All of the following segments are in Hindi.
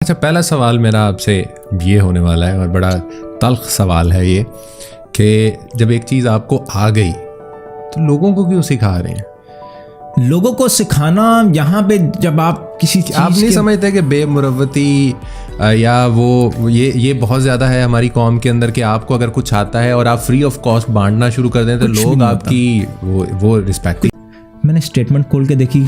अच्छा, पहला सवाल मेरा आपसे ये होने वाला है और बड़ा तल्ख सवाल है ये कि जब एक चीज़ आपको आ गई तो लोगों को क्यों सिखा रहे हैं? लोगों को सिखाना यहाँ पे जब आप किसी चीज़ आप नहीं समझते कि बेमुरवती या वो ये बहुत ज़्यादा है हमारी कौम के अंदर कि आपको अगर कुछ आता है और आप फ्री ऑफ कॉस्ट बांटना शुरू कर दें तो लोग आपकी वो रिस्पेक्ट। मैंने स्टेटमेंट खोल के देखी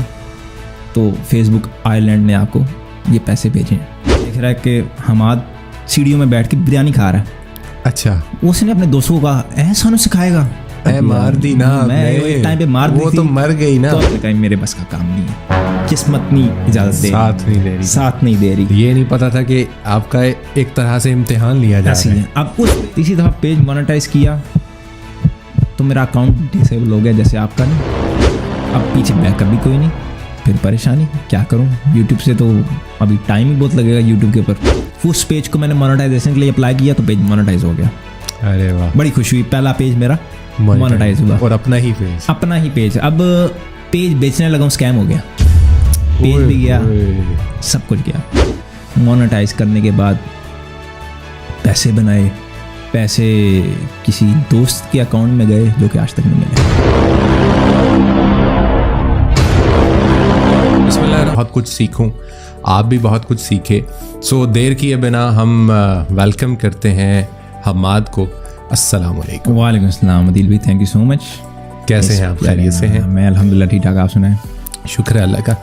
तो फेसबुक आयरलैंड ने आपको ये पैसे भेजे हैं। देख रहा है कि हमाद सीढ़ियों में बैठ के बिरयानी खा रहा है। अच्छा, उसने अपने दोस्तों को कहा ऐसा नहीं सिखाएगा, मार दी ना, मैं एक टाइम पे मार दी, वो तो मर गई ना। तो कहीं मेरे बस का काम नहीं है, किस्मत नहीं इजाजत दे साथ नहीं दे रही। ये नहीं पता था कि आपका एक तरह से इम्तिहान लिया जा रहा है। अब उस तीसरी दफा पेज मोनेटाइज किया तो मेरा अकाउंट डिसेबल हो गया जैसे आपका नहीं। अब पीछे बैकअप भी कोई नहीं, फिर परेशानी क्या करूं। यूट्यूब से तो अभी टाइम ही बहुत लगेगा यूट्यूब के ऊपर। उस पेज को मैंने मोनेटाइजेशन के लिए अप्लाई किया तो पेज मोनेटाइज हो गया। अरे वाह, बड़ी खुशी हुई, पहला पेज मेरा मोनेटाइज हुआ। और अपना ही पेज। अब पेज बेचने लगा, स्कैम हो गया, पेज भी गया, सब कुछ गया। मोनेटाइज करने के बाद पैसे बनाए, पैसे किसी दोस्त के अकाउंट में गए जो कि आज तक नहीं मिले। बहुत कुछ सीखूं, आप भी बहुत कुछ सीखे। सो देर किए बिना हम वेलकम करते हैं हमाद को। अस्सलाम वालेकुम। वालेकुम अस्सलाम अदील भाई, थैंक यू सो मच। कैसे हैं आप? खैरियत से हैं? मैं अल्हम्दुलिल्लाह ठीक ठाक, आप सुनाएं? शुक्र है अल्लाह का।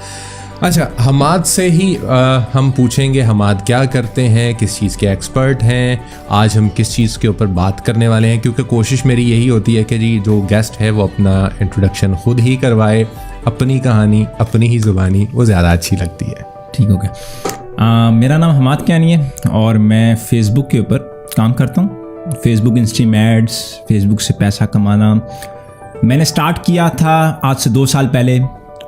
अच्छा, हमाद से ही हम पूछेंगे हमाद क्या करते हैं, किस चीज़ के एक्सपर्ट हैं, आज हम किस चीज़ के ऊपर बात करने वाले हैं। क्योंकि कोशिश मेरी यही होती है कि जी जो गेस्ट है वो अपना इंट्रोडक्शन खुद ही करवाए, अपनी कहानी अपनी ही ज़ुबानी, वो ज़्यादा अच्छी लगती है। ठीक हो गया। मेरा नाम हमाद कियानी है और मैं फ़ेसबुक के ऊपर काम करता हूँ। फेसबुक इंस्ट्रीम एड्स, फेसबुक से पैसा कमाना मैंने स्टार्ट किया था आज से 2 साल पहले।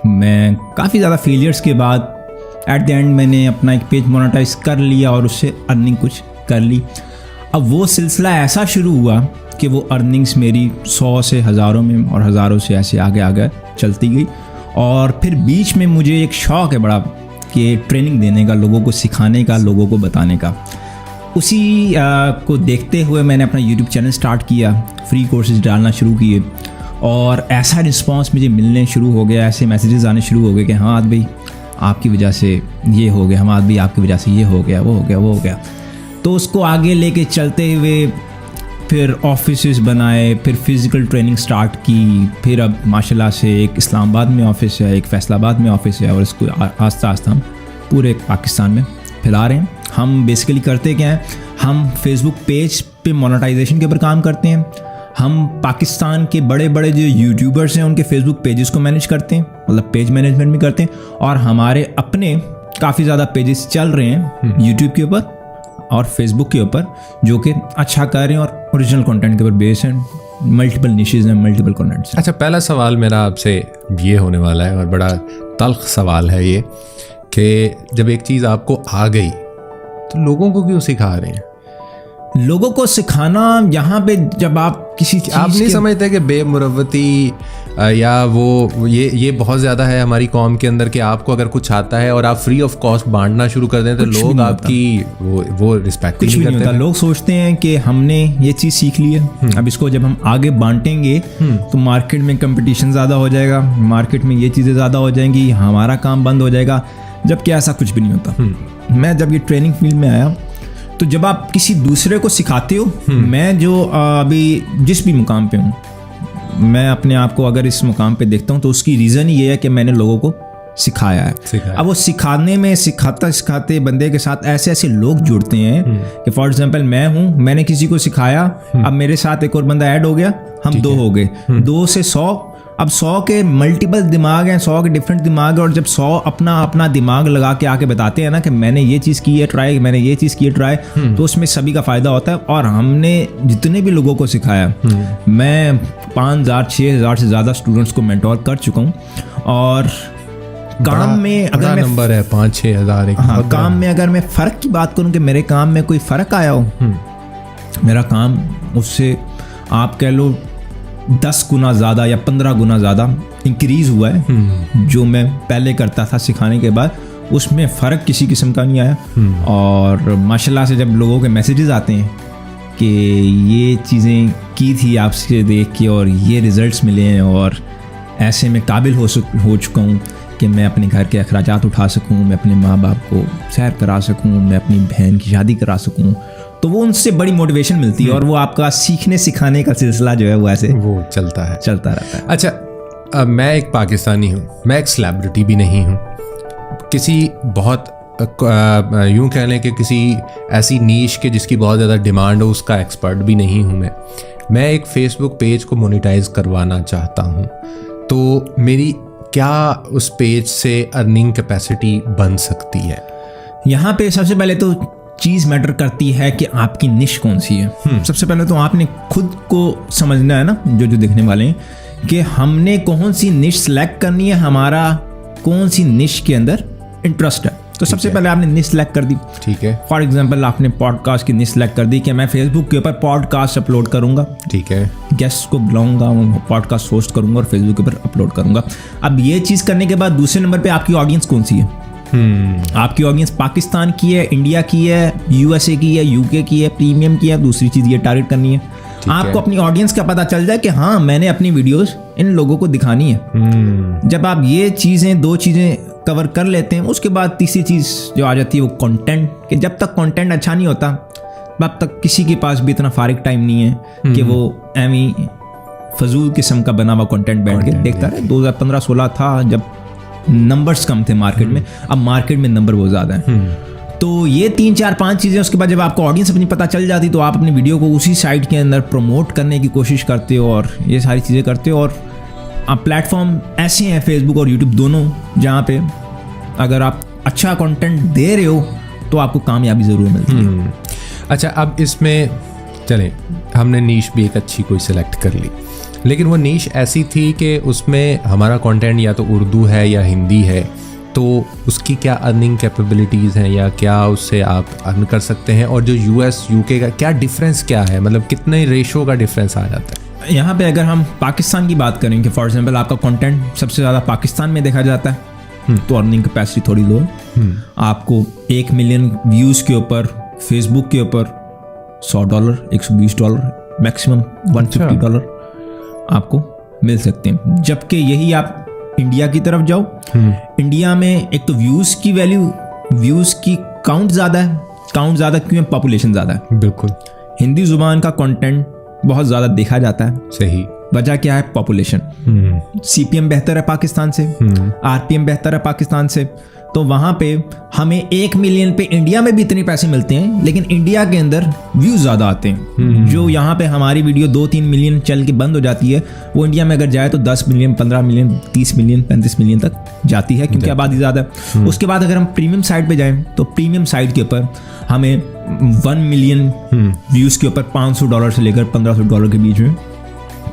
मैं काफ़ी ज़्यादा फेलियर्स के बाद एट द एंड मैंने अपना एक पेज मोनेटाइज कर लिया और उससे अर्निंग कुछ कर ली। अब वो सिलसिला ऐसा शुरू हुआ कि वो अर्निंग्स मेरी 100 से हज़ारों में और हज़ारों से ऐसे आगे आगे चलती गई। और फिर बीच में मुझे एक शौक़ है बड़ा कि ट्रेनिंग देने का, लोगों को सिखाने का, लोगों को बताने का। उसी को देखते हुए मैंने अपना यूट्यूब चैनल स्टार्ट किया, फ्री कोर्सेज डालना शुरू किए और ऐसा रिस्पांस मुझे मिलने शुरू हो गया, ऐसे मैसेजेस आने शुरू हो गए कि हाँ भाई आपकी वजह से ये हो गया, हमाद भाई आपकी वजह से ये हो गया, वो हो गया। तो उसको आगे लेके चलते हुए फिर ऑफिसेस बनाए, फिर फिज़िकल ट्रेनिंग स्टार्ट की। फिर अब माशाल्लाह से एक इस्लामाबाद में ऑफ़िस है, एक फैसलाबाद में ऑफ़िस है और इसको आस्ता आस्ता हम पूरे पाकिस्तान में फैला रहे हैं। हम बेसिकली करते क्या हैं, हम फेसबुक पेज पे मोनेटाइजेशन के ऊपर काम करते हैं। हम पाकिस्तान के बड़े बड़े जो यूट्यूबर्स हैं उनके फेसबुक पेजेस को मैनेज करते हैं, मतलब पेज मैनेजमेंट भी करते हैं। और हमारे अपने काफ़ी ज़्यादा पेजेस चल रहे हैं यूट्यूब के ऊपर और फेसबुक के ऊपर जो कि अच्छा कर रहे हैं और ओरिजिनल कंटेंट के ऊपर बेस हैं, मल्टीपल निशेज़ हैं, मल्टीपल कंटेंट्स। अच्छा, पहला सवाल मेरा आपसे ये होने वाला है और बड़ा तल्ख सवाल है ये कि जब एक चीज़ आपको आ गई तो लोगों को क्यों सिखा रहे हैं? लोगों को सिखाना यहाँ पे जब आप किसी चीज़ आप नहीं समझते कि बेमुरवती या वो ये बहुत ज़्यादा है हमारी कौम के अंदर कि आपको अगर कुछ आता है और आप फ्री ऑफ कॉस्ट बांटना शुरू कर दें तो लोग आपकी वो रिस्पेक्ट नहीं करते। लोग सोचते हैं कि हमने ये चीज़ सीख ली है, अब इसको जब हम आगे बांटेंगे तो मार्केट में कंपटीशन ज़्यादा हो जाएगा, मार्केट में ये चीज़ें ज़्यादा हो जाएंगी, हमारा काम बंद हो जाएगा। जबकि ऐसा कुछ भी नहीं होता। मैं जब ये ट्रेनिंग फील्ड में आया तो जब आप किसी दूसरे को सिखाते हो, मैं जो अभी जिस भी मुकाम पे हूँ, मैं अपने आप को अगर इस मुकाम पे देखता हूँ तो उसकी रीज़न ये है कि मैंने लोगों को सिखाया है। अब वो सिखाने में सिखाते बंदे के साथ ऐसे ऐसे लोग जुड़ते हैं कि फॉर एग्जांपल मैं हूँ, मैंने किसी को सिखाया, अब मेरे साथ एक और बंदा ऐड हो गया, हम 2 हो गए, 2 से 100, अब 100 के मल्टीपल दिमाग हैं, 100 के डिफरेंट दिमाग हैं। और जब 100 अपना दिमाग लगा के आके बताते हैं ना कि मैंने ये चीज़ की है ट्राई, मैंने ये चीज़ की है ट्राई, तो उसमें सभी का फ़ायदा होता है। और हमने जितने भी लोगों को सिखाया, मैं 5,000-6,000 से ज़्यादा स्टूडेंट्स को मेंटोर कर चुका हूँ। और काम में अगर नंबर है 5-6 हज़ार। हाँ, काम में अगर मैं फ़र्क की बात करूँ कि मेरे काम में कोई फ़र्क आया हो, मेरा काम उससे आप कह लो 10 गुना ज़्यादा या 15 गुना ज़्यादा इंक्रीज़ हुआ है जो मैं पहले करता था सिखाने के बाद। उसमें फ़र्क किसी किस्म का नहीं आया। और माशाल्लाह से जब लोगों के मैसेजेस आते हैं कि ये चीज़ें की थी आपसे देख के और ये रिज़ल्ट्स मिले हैं और ऐसे में काबिल हो चुका हूँ कि मैं अपने घर के अखराजात उठा सकूँ, मैं अपने माँ बाप को सैर करा सकूँ, मैं अपनी बहन की शादी करा सकूँ, तो वो उनसे बड़ी मोटिवेशन मिलती है और वो आपका सीखने सिखाने का सिलसिला जो है वो ऐसे वो चलता रहता है। अच्छा, मैं एक पाकिस्तानी हूँ, मैं एक सेलिब्रिटी भी नहीं हूँ, किसी बहुत यूँ कह लें कि किसी ऐसी नीश के जिसकी बहुत ज़्यादा डिमांड हो उसका एक्सपर्ट भी नहीं हूँ मैं एक फेसबुक पेज को मोनेटाइज करवाना चाहता हूँ, तो मेरी क्या उस पेज से अर्निंग कैपेसिटी बन सकती है? यहाँ पे सबसे पहले तो चीज़ मैटर करती है कि आपकी निश कौन सी है। सबसे पहले तो आपने खुद को समझना है ना, जो देखने वाले हैं, कि हमने कौन सी निश सेलेक्ट करनी है, हमारा कौन सी निश के अंदर इंटरेस्ट है। तो सबसे पहले आपने निश सेलेक्ट कर दी, ठीक है। फॉर एग्जांपल आपने पॉडकास्ट की निश सेलेक्ट कर दी कि मैं फेसबुक के ऊपर पॉडकास्ट अपलोड करूंगा, ठीक है, गेस्ट को बुलाऊंगा, पॉडकास्ट होस्ट करूंगा और फेसबुक के ऊपर अपलोड करूंगा। अब ये चीज़ करने के बाद दूसरे नंबर पे आपकी ऑडियंस कौन सी है? आपकी ऑडियंस पाकिस्तान की है, इंडिया की है, यूएसए की है, यूके की है, प्रीमियम की है। दूसरी चीज़ ये टारगेट करनी है आपको अपनी ऑडियंस का पता चल जाए कि हाँ मैंने अपनी वीडियोस इन लोगों को दिखानी है। जब आप ये चीज़ें, दो चीज़ें कवर कर लेते हैं, उसके बाद तीसरी चीज़ जो आ जाती है वो कंटेंट, कि जब तक कंटेंट अच्छा नहीं होता तब तक किसी के पास भी इतना फारिग टाइम नहीं है कि वो एवी फजूल किस्म का बना हुआ कंटेंट बैठ के देखता रहे। 2015-16 था जब नंबर्स कम थे मार्केट में, अब मार्केट में नंबर बहुत ज़्यादा है। तो ये 3 4 5 चीज़ें, उसके बाद जब आपको ऑडियंस अपनी पता चल जाती तो आप अपनी वीडियो को उसी साइट के अंदर प्रमोट करने की कोशिश करते हो और ये सारी चीज़ें करते हो। और आप प्लेटफॉर्म ऐसे हैं फेसबुक और यूट्यूब दोनों, जहाँ पे अगर आप अच्छा कंटेंट दे रहे हो तो आपको कामयाबी ज़रूर मिलती है। अच्छा, अब इसमें चलें, हमने नीश भी एक अच्छी कोई सिलेक्ट कर ली, लेकिन वो नीश ऐसी थी कि उसमें हमारा कंटेंट या तो उर्दू है या हिंदी है, तो उसकी क्या अर्निंग कैपेबिलिटीज़ हैं या क्या उससे आप अर्न कर सकते हैं? और जो यूएस यूके का क्या डिफरेंस क्या है, मतलब कितने रेशो का डिफरेंस आ जाता है? यहाँ पे अगर हम पाकिस्तान की बात करें कि फॉर एग्जांपल आपका कंटेंट सबसे ज़्यादा पाकिस्तान में देखा जाता है, तो अर्निंग कैपेसिटी थोड़ी लो है। आपको 1 मिलियन व्यूज़ के ऊपर फेसबुक के ऊपर $100, $120, मैक्सिमम $150 आपको मिल सकते हैं। जबकि यही आप इंडिया की तरफ जाओ, इंडिया में एक तो व्यूज़ की वैल्यू, व्यूज़ की काउंट ज़्यादा है। काउंट ज़्यादा क्यों है? पॉपुलेशन ज़्यादा है। बिल्कुल। हिंदी ज़ुबान का कंटेंट बहुत ज़्यादा देखा जाता है। सही। वजह क्या है? पॉपुलेशन। CPM बेहतर है पाकिस्तान से, RPM बेहतर है पाकिस्तान से, तो वहाँ पे हमें 1 मिलियन पे इंडिया में भी इतने पैसे मिलते हैं, लेकिन इंडिया के अंदर व्यूज़ ज़्यादा आते हैं। जो यहाँ पे हमारी वीडियो 2-3 मिलियन चल के बंद हो जाती है, वो इंडिया में अगर जाए तो 10 मिलियन, 15 मिलियन, 30 मिलियन, 35 मिलियन तक जाती है, क्योंकि आबादी ज़्यादा है। उसके बाद अगर हम प्रीमियम साइट पे जाएं तो प्रीमियम साइट के ऊपर हमें 1 मिलियन व्यूज़ के ऊपर $500 से लेकर $1500 के बीच में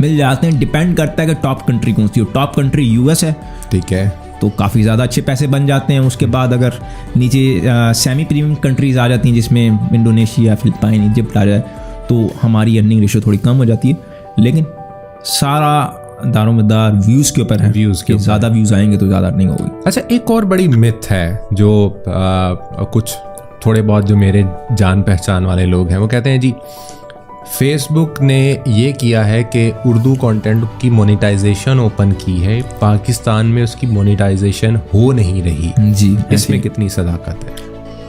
मिल जाते हैं। डिपेंड करता है कि टॉप कंट्री कौन सी हो। टॉप कंट्री यूएस है, ठीक है, तो काफ़ी ज़्यादा अच्छे पैसे बन जाते हैं। उसके बाद अगर नीचे सेमी प्रीमियम कंट्रीज़ आ जाती हैं, जिसमें इंडोनेशिया, फिलिपाइन, इजिप्ट आ जाए, तो हमारी अर्निंग रेशो थोड़ी कम हो जाती है। लेकिन सारा दारोमदार व्यूज़ के ऊपर है, व्यूज़ के ज़्यादा व्यूज़ आएंगे तो ज़्यादा अर्निंग होगी। अच्छा, एक और बड़ी मिथ है जो कुछ थोड़े बहुत जो मेरे जान पहचान वाले लोग हैं वो कहते हैं जी फेसबुक ने ये किया है कि उर्दू कंटेंट की मोनेटाइजेशन ओपन की है, पाकिस्तान में उसकी मोनेटाइजेशन हो नहीं रही जी। इसमें कितनी सदाकत है?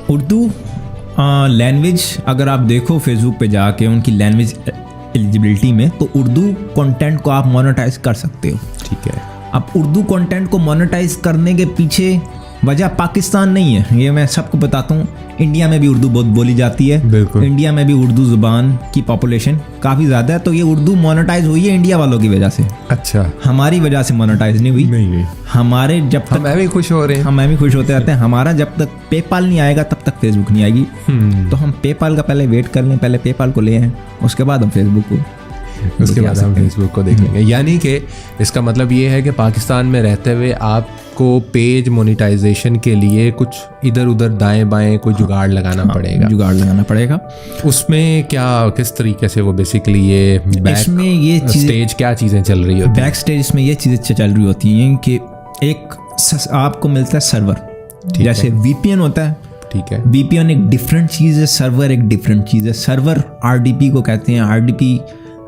उर्दू लैंग्वेज अगर आप देखो फेसबुक पे जाके उनकी लैंग्वेज एलिजिबिलिटी में, तो उर्दू कंटेंट को आप मोनेटाइज कर सकते हो, ठीक है। अब उर्दू कंटेंट को मोनेटाइज करने के पीछे वजह पाकिस्तान नहीं है, ये मैं सबको बताता हूँ। इंडिया में भी उर्दू बहुत बोली जाती है, बिल्कुल। इंडिया में भी उर्दू ज़ुबान की पॉपुलेशन काफ़ी ज़्यादा है, तो ये उर्दू मोनेटाइज हुई है इंडिया वालों की वजह से। अच्छा, हमारी वजह से मोनेटाइज नहीं हुई। हमारे जब तक हम भी खुश हो रहे हैं, हम भी खुश होते रहते हैं। हमारा जब तक पेपाल नहीं आएगा तब तक फेसबुक नहीं आएगी। तो हम पेपाल का पहले वेट कर लें, पहले पेपाल को ले आएँ, उसके बाद हम फेसबुक को, उसके बाद हम फेसबुक को देख लेंगे। यानी कि इसका मतलब ये है कि पाकिस्तान में रहते हुए आपको पेज मोनेटाइजेशन के लिए कुछ इधर उधर दाएं बाएं कोई जुगाड़ लगाना पड़ेगा। उसमें क्या, किस तरीके से वो बेसिकली इसमें ये स्टेज क्या चीज़ें चल रही होती हैं? बैक स्टेज में ये चीज़ें चल रही होती हैं कि एक आपको मिलता है सर्वर, जैसे VPN होता है, ठीक है, VPN एक डिफरेंट चीज़ है, सर्वर एक डिफरेंट चीज़ है। सर्वर RDP को कहते हैं। RDP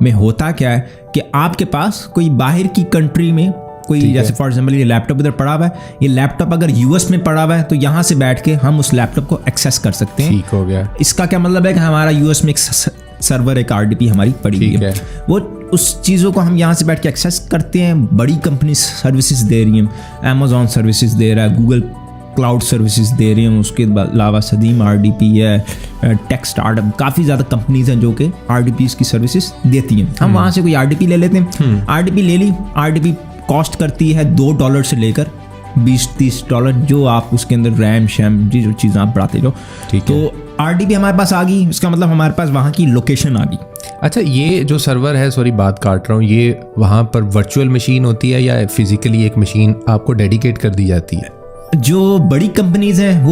में होता क्या है कि आपके पास कोई बाहर की कंट्री में कोई, जैसे फॉर एग्जांपल ये लैपटॉप इधर पड़ा हुआ है, ये लैपटॉप अगर US में पड़ा हुआ है तो यहाँ से बैठ के हम उस लैपटॉप को एक्सेस कर सकते हैं। ठीक हो गया। इसका क्या मतलब है कि हमारा US में एक सर्वर, एक RDP हमारी पड़ी हुई है, वो उस चीज़ों को हम यहाँ से बैठ के एक्सेस करते हैं। बड़ी कंपनी सर्विसेज दे रही हैं, Amazon सर्विसेज दे रहा है, गूगल क्लाउड सर्विसेज दे रही हैं, उसके अलावा सदीम RDP है, टेक स्टार्टअप, काफ़ी ज़्यादा कंपनीज हैं जो कि RDPs की सर्विसेज देती हैं। हम वहाँ से कोई RDP ले लेते हैं, RDP ले ली, RDP कॉस्ट करती है $2 से लेकर $20-30, जो आप उसके अंदर रैम शैम जो चीज़ें आप बढ़ाते जाओ। तो RDP हमारे पास आ गई, इसका मतलब हमारे पास वहाँ की लोकेशन आ गई। अच्छा, ये जो सर्वर है, सॉरी बात काट रहा हूँ, ये वहाँ पर वर्चुअल मशीन होती है या फिजिकली एक मशीन आपको डेडिकेट कर दी जाती है? जो बड़ी कंपनीज हैं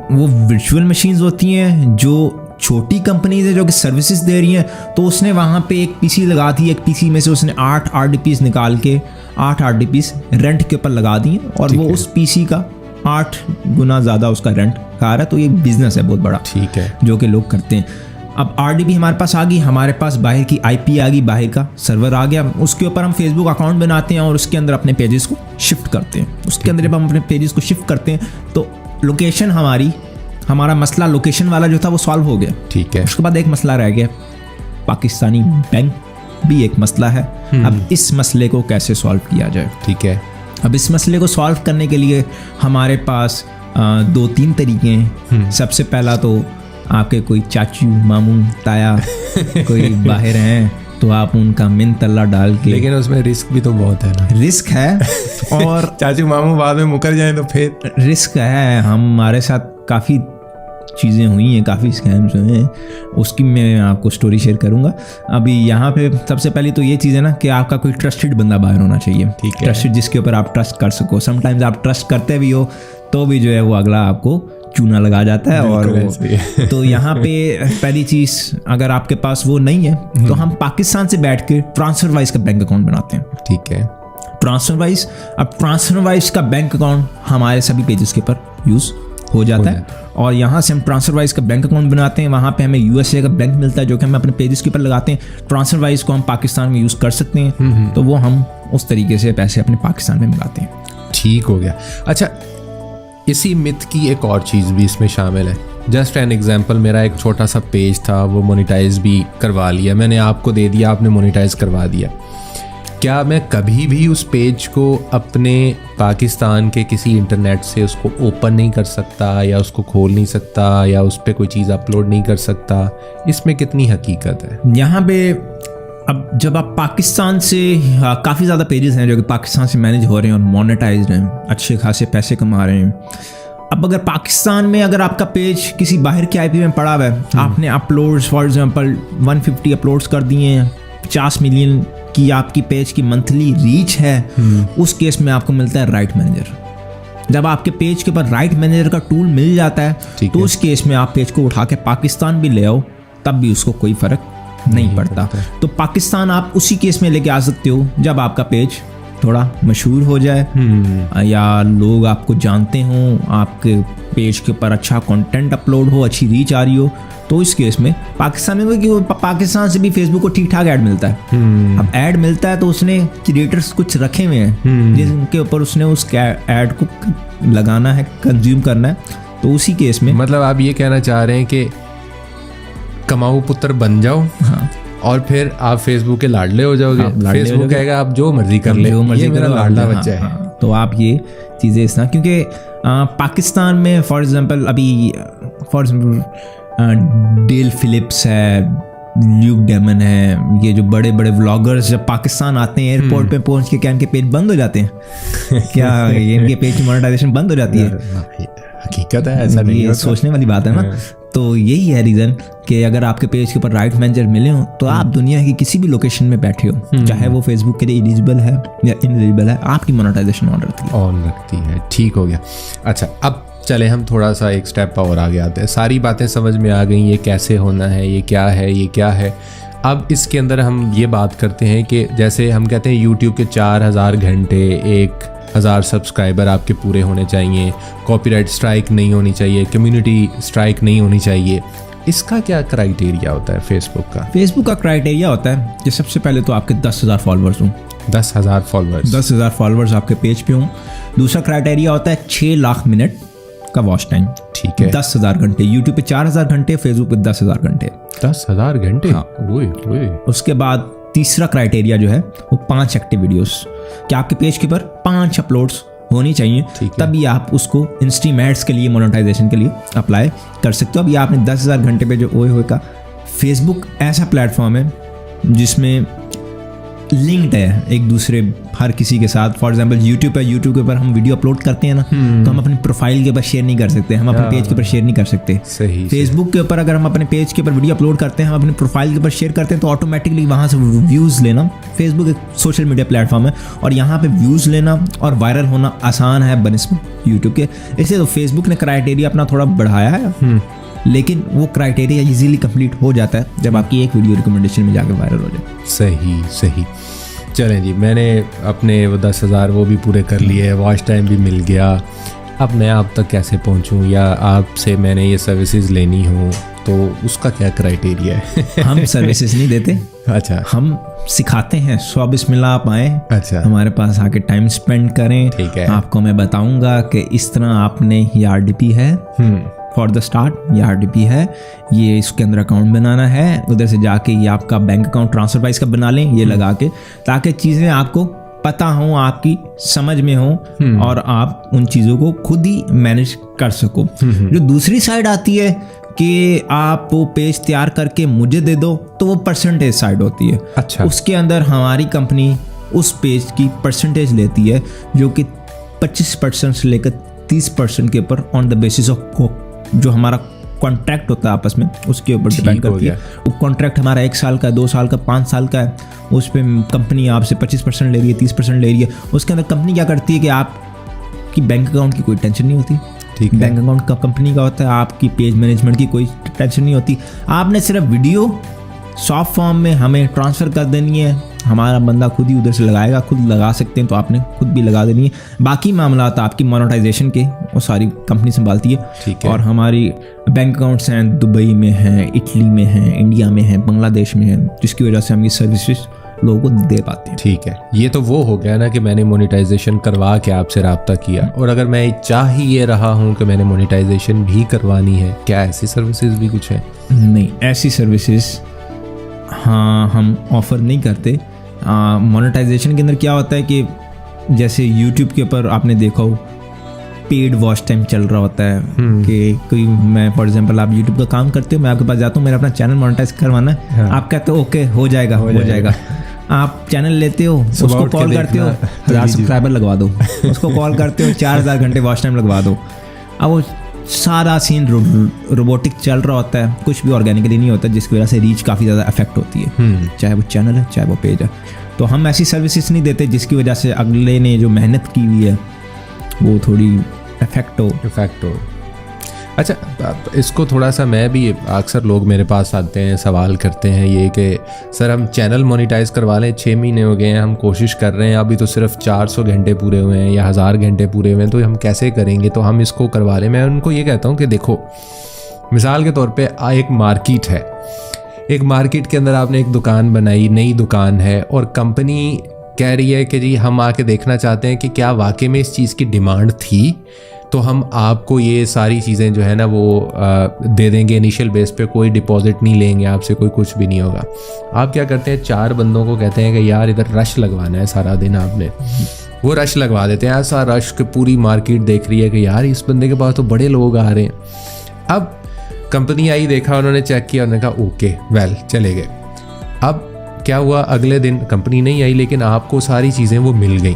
वो वर्चुअल मशीन्स होती हैं। जो छोटी कंपनीज है जो कि सर्विसेज दे रही हैं, तो उसने वहाँ पे एक PC लगा दी, एक PC में से उसने 8 RDPs निकाल के 8 RDPs रेंट के ऊपर लगा दी और वो उस PC का 8 गुना ज़्यादा उसका रेंट खा रहा है। तो ये बिजनेस है बहुत बड़ा, ठीक है, जो कि लोग करते हैं। अब RDP हमारे पास आ गई, हमारे पास बाहर की IP आ गई, बाहर का सर्वर आ गया, उसके ऊपर हम फेसबुक अकाउंट बनाते हैं और उसके अंदर अपने पेजेस को शिफ्ट करते हैं। उसके अंदर जब हम अपने पेजेस को शिफ्ट करते हैं तो लोकेशन हमारा मसला लोकेशन वाला जो था वो सॉल्व हो गया। ठीक है। उसके बाद एक मसला रह गया, पाकिस्तानी बैंक भी एक मसला है। अब इस मसले को कैसे सॉल्व किया जाए? ठीक है। अब इस मसले को सॉल्व करने के लिए हमारे पास 2-3 तरीके हैं। सबसे पहला तो आपके कोई चाचू मामू ताया कोई बाहर हैं तो आप उनका मिन तल्ला डाल के, लेकिन उसमें रिस्क भी तो बहुत है ना। रिस्क है और चाचू मामू बाद में मुकर जाए तो फिर रिस्क है। हमारे साथ काफ़ी चीज़ें हुई हैं, काफ़ी स्कैम्स हुए हैं, उसकी मैं आपको स्टोरी शेयर करूंगा। अभी यहाँ पे सबसे पहले तो ये चीज़ है ना कि आपका कोई ट्रस्टेड बंदा बाहर होना चाहिए। ठीक है, ट्रस्टेड जिसके ऊपर आप ट्रस्ट कर सको। समटाइम्स आप ट्रस्ट करते भी हो तो भी जो है वो अगला आपको चूना लगा जाता है। और तो यहाँ पे पहली चीज़, अगर आपके पास वो नहीं है तो हम पाकिस्तान से बैठ के ट्रांसफरवाइज का बैंक अकाउंट बनाते हैं। ठीक है, ट्रांसफरवाइज। अब ट्रांसफरवाइज का बैंक अकाउंट हमारे सभी पेजेस के ऊपर यूज़ हो जाता है और यहाँ से हम ट्रांसफरवाइज का बैंक अकाउंट बनाते हैं। वहाँ पे हमें USA का बैंक मिलता है जो कि हम अपने पेजेस के ऊपर लगाते हैं। ट्रांसफरवाइज को हम पाकिस्तान में यूज़ कर सकते हैं, तो वो हम उस तरीके से पैसे अपने पाकिस्तान में मंगाते हैं। ठीक हो गया। अच्छा, इसी मिथ की एक और चीज़ भी इसमें शामिल है। जस्ट एन एग्जाम्पल, मेरा एक छोटा सा पेज था, वो मोनेटाइज भी करवा लिया, मैंने आपको दे दिया, आपने मोनेटाइज करवा दिया। क्या मैं कभी भी उस पेज को अपने पाकिस्तान के किसी इंटरनेट से उसको ओपन नहीं कर सकता या उसको खोल नहीं सकता या उस पर कोई चीज़ अपलोड नहीं कर सकता? इसमें कितनी हकीकत है? यहाँ पे अब जब आप पाकिस्तान से, काफ़ी ज़्यादा पेजेस हैं जो कि पाकिस्तान से मैनेज हो रहे हैं और मोनेटाइज्ड हैं, अच्छे खासे पैसे कमा रहे हैं। अब अगर पाकिस्तान में अगर आपका पेज किसी बाहर के IP में पड़ा हुआ है, आपने अपलोड्स फॉर एग्जांपल 150 अपलोड्स कर दिए हैं, 50 मिलियन की आपकी पेज की मंथली रीच है, उस केस में आपको मिलता है राइट मैनेजर। जब आपके पेज के ऊपर राइट मैनेजर का टूल मिल जाता है तो उस केस में आप पेज को उठा के पाकिस्तान भी ले आओ तब भी उसको कोई फ़र्क नहीं पड़ता। तो पाकिस्तान आप उसी केस में लेके आ सकते हो जब आपका पेज थोड़ा मशहूर हो जाए या लोग आपको जानते हों, आपके पेज के ऊपर अच्छा कंटेंट अपलोड हो, अच्छी रीच आ रही हो, तो इस केस में पाकिस्तान में कि पाकिस्तान से भी फेसबुक को ठीक ठाक ऐड मिलता है। अब ऐड मिलता है तो उसने क्रिएटर्स कुछ रखे हुए हैं जिनके ऊपर उसने उस ऐड को लगाना है, कंज्यूम करना है। तो उसी केस में मतलब आप ये कहना चाह रहे हैं कि कमाऊ पुत्र बन जाओ, हाँ, और फिर आप फेसबुक के लाडले हो जाओगे। हाँ, फेसबुक कहेगा आप जो मर्जी कर ले, ये मेरा लाडला बच्चा है। हाँ, तो आप ये चीज़ें इस तरह, क्योंकि पाकिस्तान में फॉर एग्जांपल अभी डेल फिलिप्स है, ल्यूक डेमन है, ये जो बड़े बड़े व्लॉगर्स जब पाकिस्तान आते हैं एयरपोर्ट पे पहुंच के क्या इनके पेज बंद हो जाते हैं? क्या इनके पेज की मोनेटाइजेशन बंद हो जाती है? हकीकत है, ऐसा नहीं है, सोचने वाली बात है ना। तो यही है रीज़न कि अगर आपके पेज के ऊपर राइट मैनेजर मिले हो तो आप दुनिया की किसी भी लोकेशन में बैठे हो, चाहे वो फेसबुक के लिए एलिजिबल है या इनएलिजिबल है, आपकी मोनेटाइजेशन ऑन रखती है। ठीक हो गया। अच्छा, अब चले हम थोड़ा सा एक स्टेप और आगे आते हैं। सारी बातें समझ में आ गई, ये कैसे होना है, ये क्या है, ये क्या है। अब इसके अंदर हम ये बात करते हैं कि जैसे हम कहते हैं YouTube के 4000 घंटे, 1 1000 सब्सक्राइबर आपके पूरे होने चाहिए, कॉपीराइट स्ट्राइक नहीं होनी चाहिए, कम्युनिटी स्ट्राइक नहीं होनी चाहिए। इसका क्या क्राइटेरिया होता है फेसबुक का? फेसबुक का क्राइटेरिया होता है कि सबसे पहले तो आपके 10,000 फॉलोअर्स हों। 10,000 फॉलोअर्स? 10,000 फॉलोअर्स आपके पेज पे हों। दूसरा क्राइटेरिया होता है 6 लाख मिनट का वॉच टाइम। ठीक है। 10,000 घंटे। यूट्यूब पे 4,000 घंटे, फेसबुक पे 10,000 घंटे। 10,000 घंटे? हाँ। ओए। उसके बाद तीसरा क्राइटेरिया जो है वो 5 एक्टिव वीडियोस, कि आपके पेज के ऊपर 5 अपलोड्स होनी चाहिए, तभी आप उसको इंस्ट्रीम एड्स के लिए, मोनेटाइजेशन के लिए अप्लाई कर सकते हो। अब ये आपने 10,000 घंटे पे जो ओए होए का, फेसबुक ऐसा प्लेटफॉर्म है जिसमें लिंक्ड है एक दूसरे हर किसी के साथ। फॉर एग्जांपल यूट्यूब के ऊपर हम वीडियो अपलोड करते हैं ना, तो हम अपनी प्रोफाइल के ऊपर शेयर नहीं कर सकते, हम अपने पेज के ऊपर शेयर नहीं कर सकते। सही। फेसबुक के ऊपर अगर हम अपने पेज के ऊपर वीडियो अपलोड करते हैं, हम अपने प्रोफाइल के ऊपर शेयर करते हैं, तो ऑटोमेटिकली वहाँ से व्यूज़ लेना, फेसबुक एक सोशल मीडिया प्लेटफॉर्म है और यहाँ पे व्यूज़ लेना और वायरल होना आसान है बनिस्बत यूट्यूब के। इसलिए तो फेसबुक ने क्राइटेरिया अपना थोड़ा बढ़ाया है, लेकिन वो क्राइटेरिया इजीली कंप्लीट हो जाता है जब आपकी एक वीडियो रिकमेंडेशन में जाकर वायरल हो जाए। सही। चलें जी, मैंने अपने वो 10,000 वो भी पूरे कर लिए, वॉच टाइम भी मिल गया। अब मैं आप तक कैसे पहुंचूं, या आपसे मैंने ये सर्विसेज लेनी हो तो उसका क्या क्राइटेरिया है? हम सर्विसेज नहीं देते। अच्छा। हम सिखाते हैं। 100 बिस्मिल्लाह आप आएँ, अच्छा, हमारे पास आके टाइम स्पेंड करें। ठीक है। आपको मैं बताऊंगा कि इस तरह आपने ये RDP है फॉर द स्टार्ट, ये RDP है, ये इसके अंदर अकाउंट बनाना है, उधर से जाके ये आपका बैंक अकाउंट ट्रांसफर प्राइस का बना लें, ये लगा के, ताकि चीज़ें आपको पता हो, आपकी समझ में हो और आप उन चीज़ों को खुद ही मैनेज कर सको। जो दूसरी साइड आती है कि आप वो पेज तैयार करके मुझे दे दो, तो वो परसेंटेज साइड होती है। अच्छा। उसके अंदर हमारी कंपनी उस पेज की परसेंटेज लेती है, जो कि 25% से लेकर 30% के ऊपर ऑन द बेसिस ऑफ जो हमारा कॉन्ट्रैक्ट होता है आपस में, उसके ऊपर डिपेंड करती है। वो कॉन्ट्रैक्ट हमारा 1 साल का, 2 साल का, 5 साल का है, उस पर कंपनी आपसे 25% ले रही है, 30% ले रही है। उसके अंदर कंपनी क्या करती है कि आपकी बैंक अकाउंट की कोई टेंशन नहीं होती। ठीक है। बैंक अकाउंट का कंपनी का होता है, आपकी पेज मैनेजमेंट की कोई टेंशन नहीं होती। आपने सिर्फ वीडियो सॉफ्ट फॉर्म में हमें ट्रांसफ़र कर देनी है, हमारा बंदा खुद ही उधर से लगाएगा, खुद लगा सकते हैं तो आपने खुद भी लगा देनी है। बाकी मामला आपकी मोनेटाइजेशन के वो सारी कंपनी संभालती है। ठीक है। और हमारी बैंक अकाउंट्स हैं, दुबई में हैं, इटली में हैं, इंडिया में हैं, बांग्लादेश में हैं, जिसकी वजह से हम ये सर्विसेज लोगों को दे पाते हैं। ठीक है। ये तो वो हो गया ना कि मैंने मोनेटाइजेशन करवा के आपसे रब्ता किया, और अगर मैं चाह ही ये रहा हूँ कि मैंने मोनेटाइजेशन भी करवानी है, क्या ऐसी सर्विसेज भी कुछ है? नहीं, ऐसी सर्विसेज हाँ हम ऑफ़र नहीं करते। मोनेटाइजेशन के अंदर क्या होता है कि जैसे यूट्यूब के ऊपर आपने देखा हो पेड वॉच टाइम चल रहा होता है कि कोई, मैं फॉर एग्जांपल आप यूट्यूब का काम करते हो, मैं आपके पास जाता हूँ, मेरा अपना चैनल मोनेटाइज करवाना है। हाँ। आप कहते हो ओके हो जाएगा। आप चैनल लेते हो, उसको कॉल करते हो, 1000 सब्सक्राइबर लगवा दो, उसको कॉल करते हो, 4000 घंटे वॉच टाइम लगवा दो। अब वो सारा सीन रोबोटिक चल रहा होता है, कुछ भी ऑर्गेनिकली नहीं होता, जिसकी वजह से रीच काफ़ी ज़्यादा अफेक्ट होती है, चाहे वो चैनल है चाहे वो पेज है। तो हम ऐसी सर्विसेज नहीं देते जिसकी वजह से अगले ने जो मेहनत की हुई है वो थोड़ी इफेक्ट हो। अच्छा, इसको थोड़ा सा मैं भी, अक्सर लोग मेरे पास आते हैं, सवाल करते हैं ये कि सर हम चैनल मोनेटाइज करवा लें, 6 महीने हो गए हैं, हम कोशिश कर रहे हैं, अभी तो सिर्फ 400 घंटे पूरे हुए हैं या 1000 घंटे पूरे हुए हैं, तो हम कैसे करेंगे, तो हम इसको करवा लें। मैं उनको ये कहता हूँ कि देखो, मिसाल के तौर पे एक मार्केट है, एक मार्केट के अंदर आपने एक दुकान बनाई, नई दुकान है, और कंपनी कह रही है कि जी हम आके देखना चाहते हैं कि क्या वाकई में इस चीज़ की डिमांड थी, तो हम आपको ये सारी चीज़ें जो है ना वो दे देंगे इनिशियल बेस पे, कोई डिपॉजिट नहीं लेंगे आपसे, कोई कुछ भी नहीं होगा। आप क्या करते हैं, 4 बंदों को कहते हैं कि यार इधर रश लगवाना है सारा दिन, आपने वो रश लगवा देते हैं। ऐसा रश कि पूरी मार्केट देख रही है कि यार इस बंदे के पास तो बड़े लोग आ रहे हैं। अब कंपनी आई, देखा, उन्होंने चेक किया, उन्होंने कहा ओके वेल, चले गए। अब क्या हुआ, अगले दिन कंपनी नहीं आई, लेकिन आपको सारी चीज़ें वो मिल गई।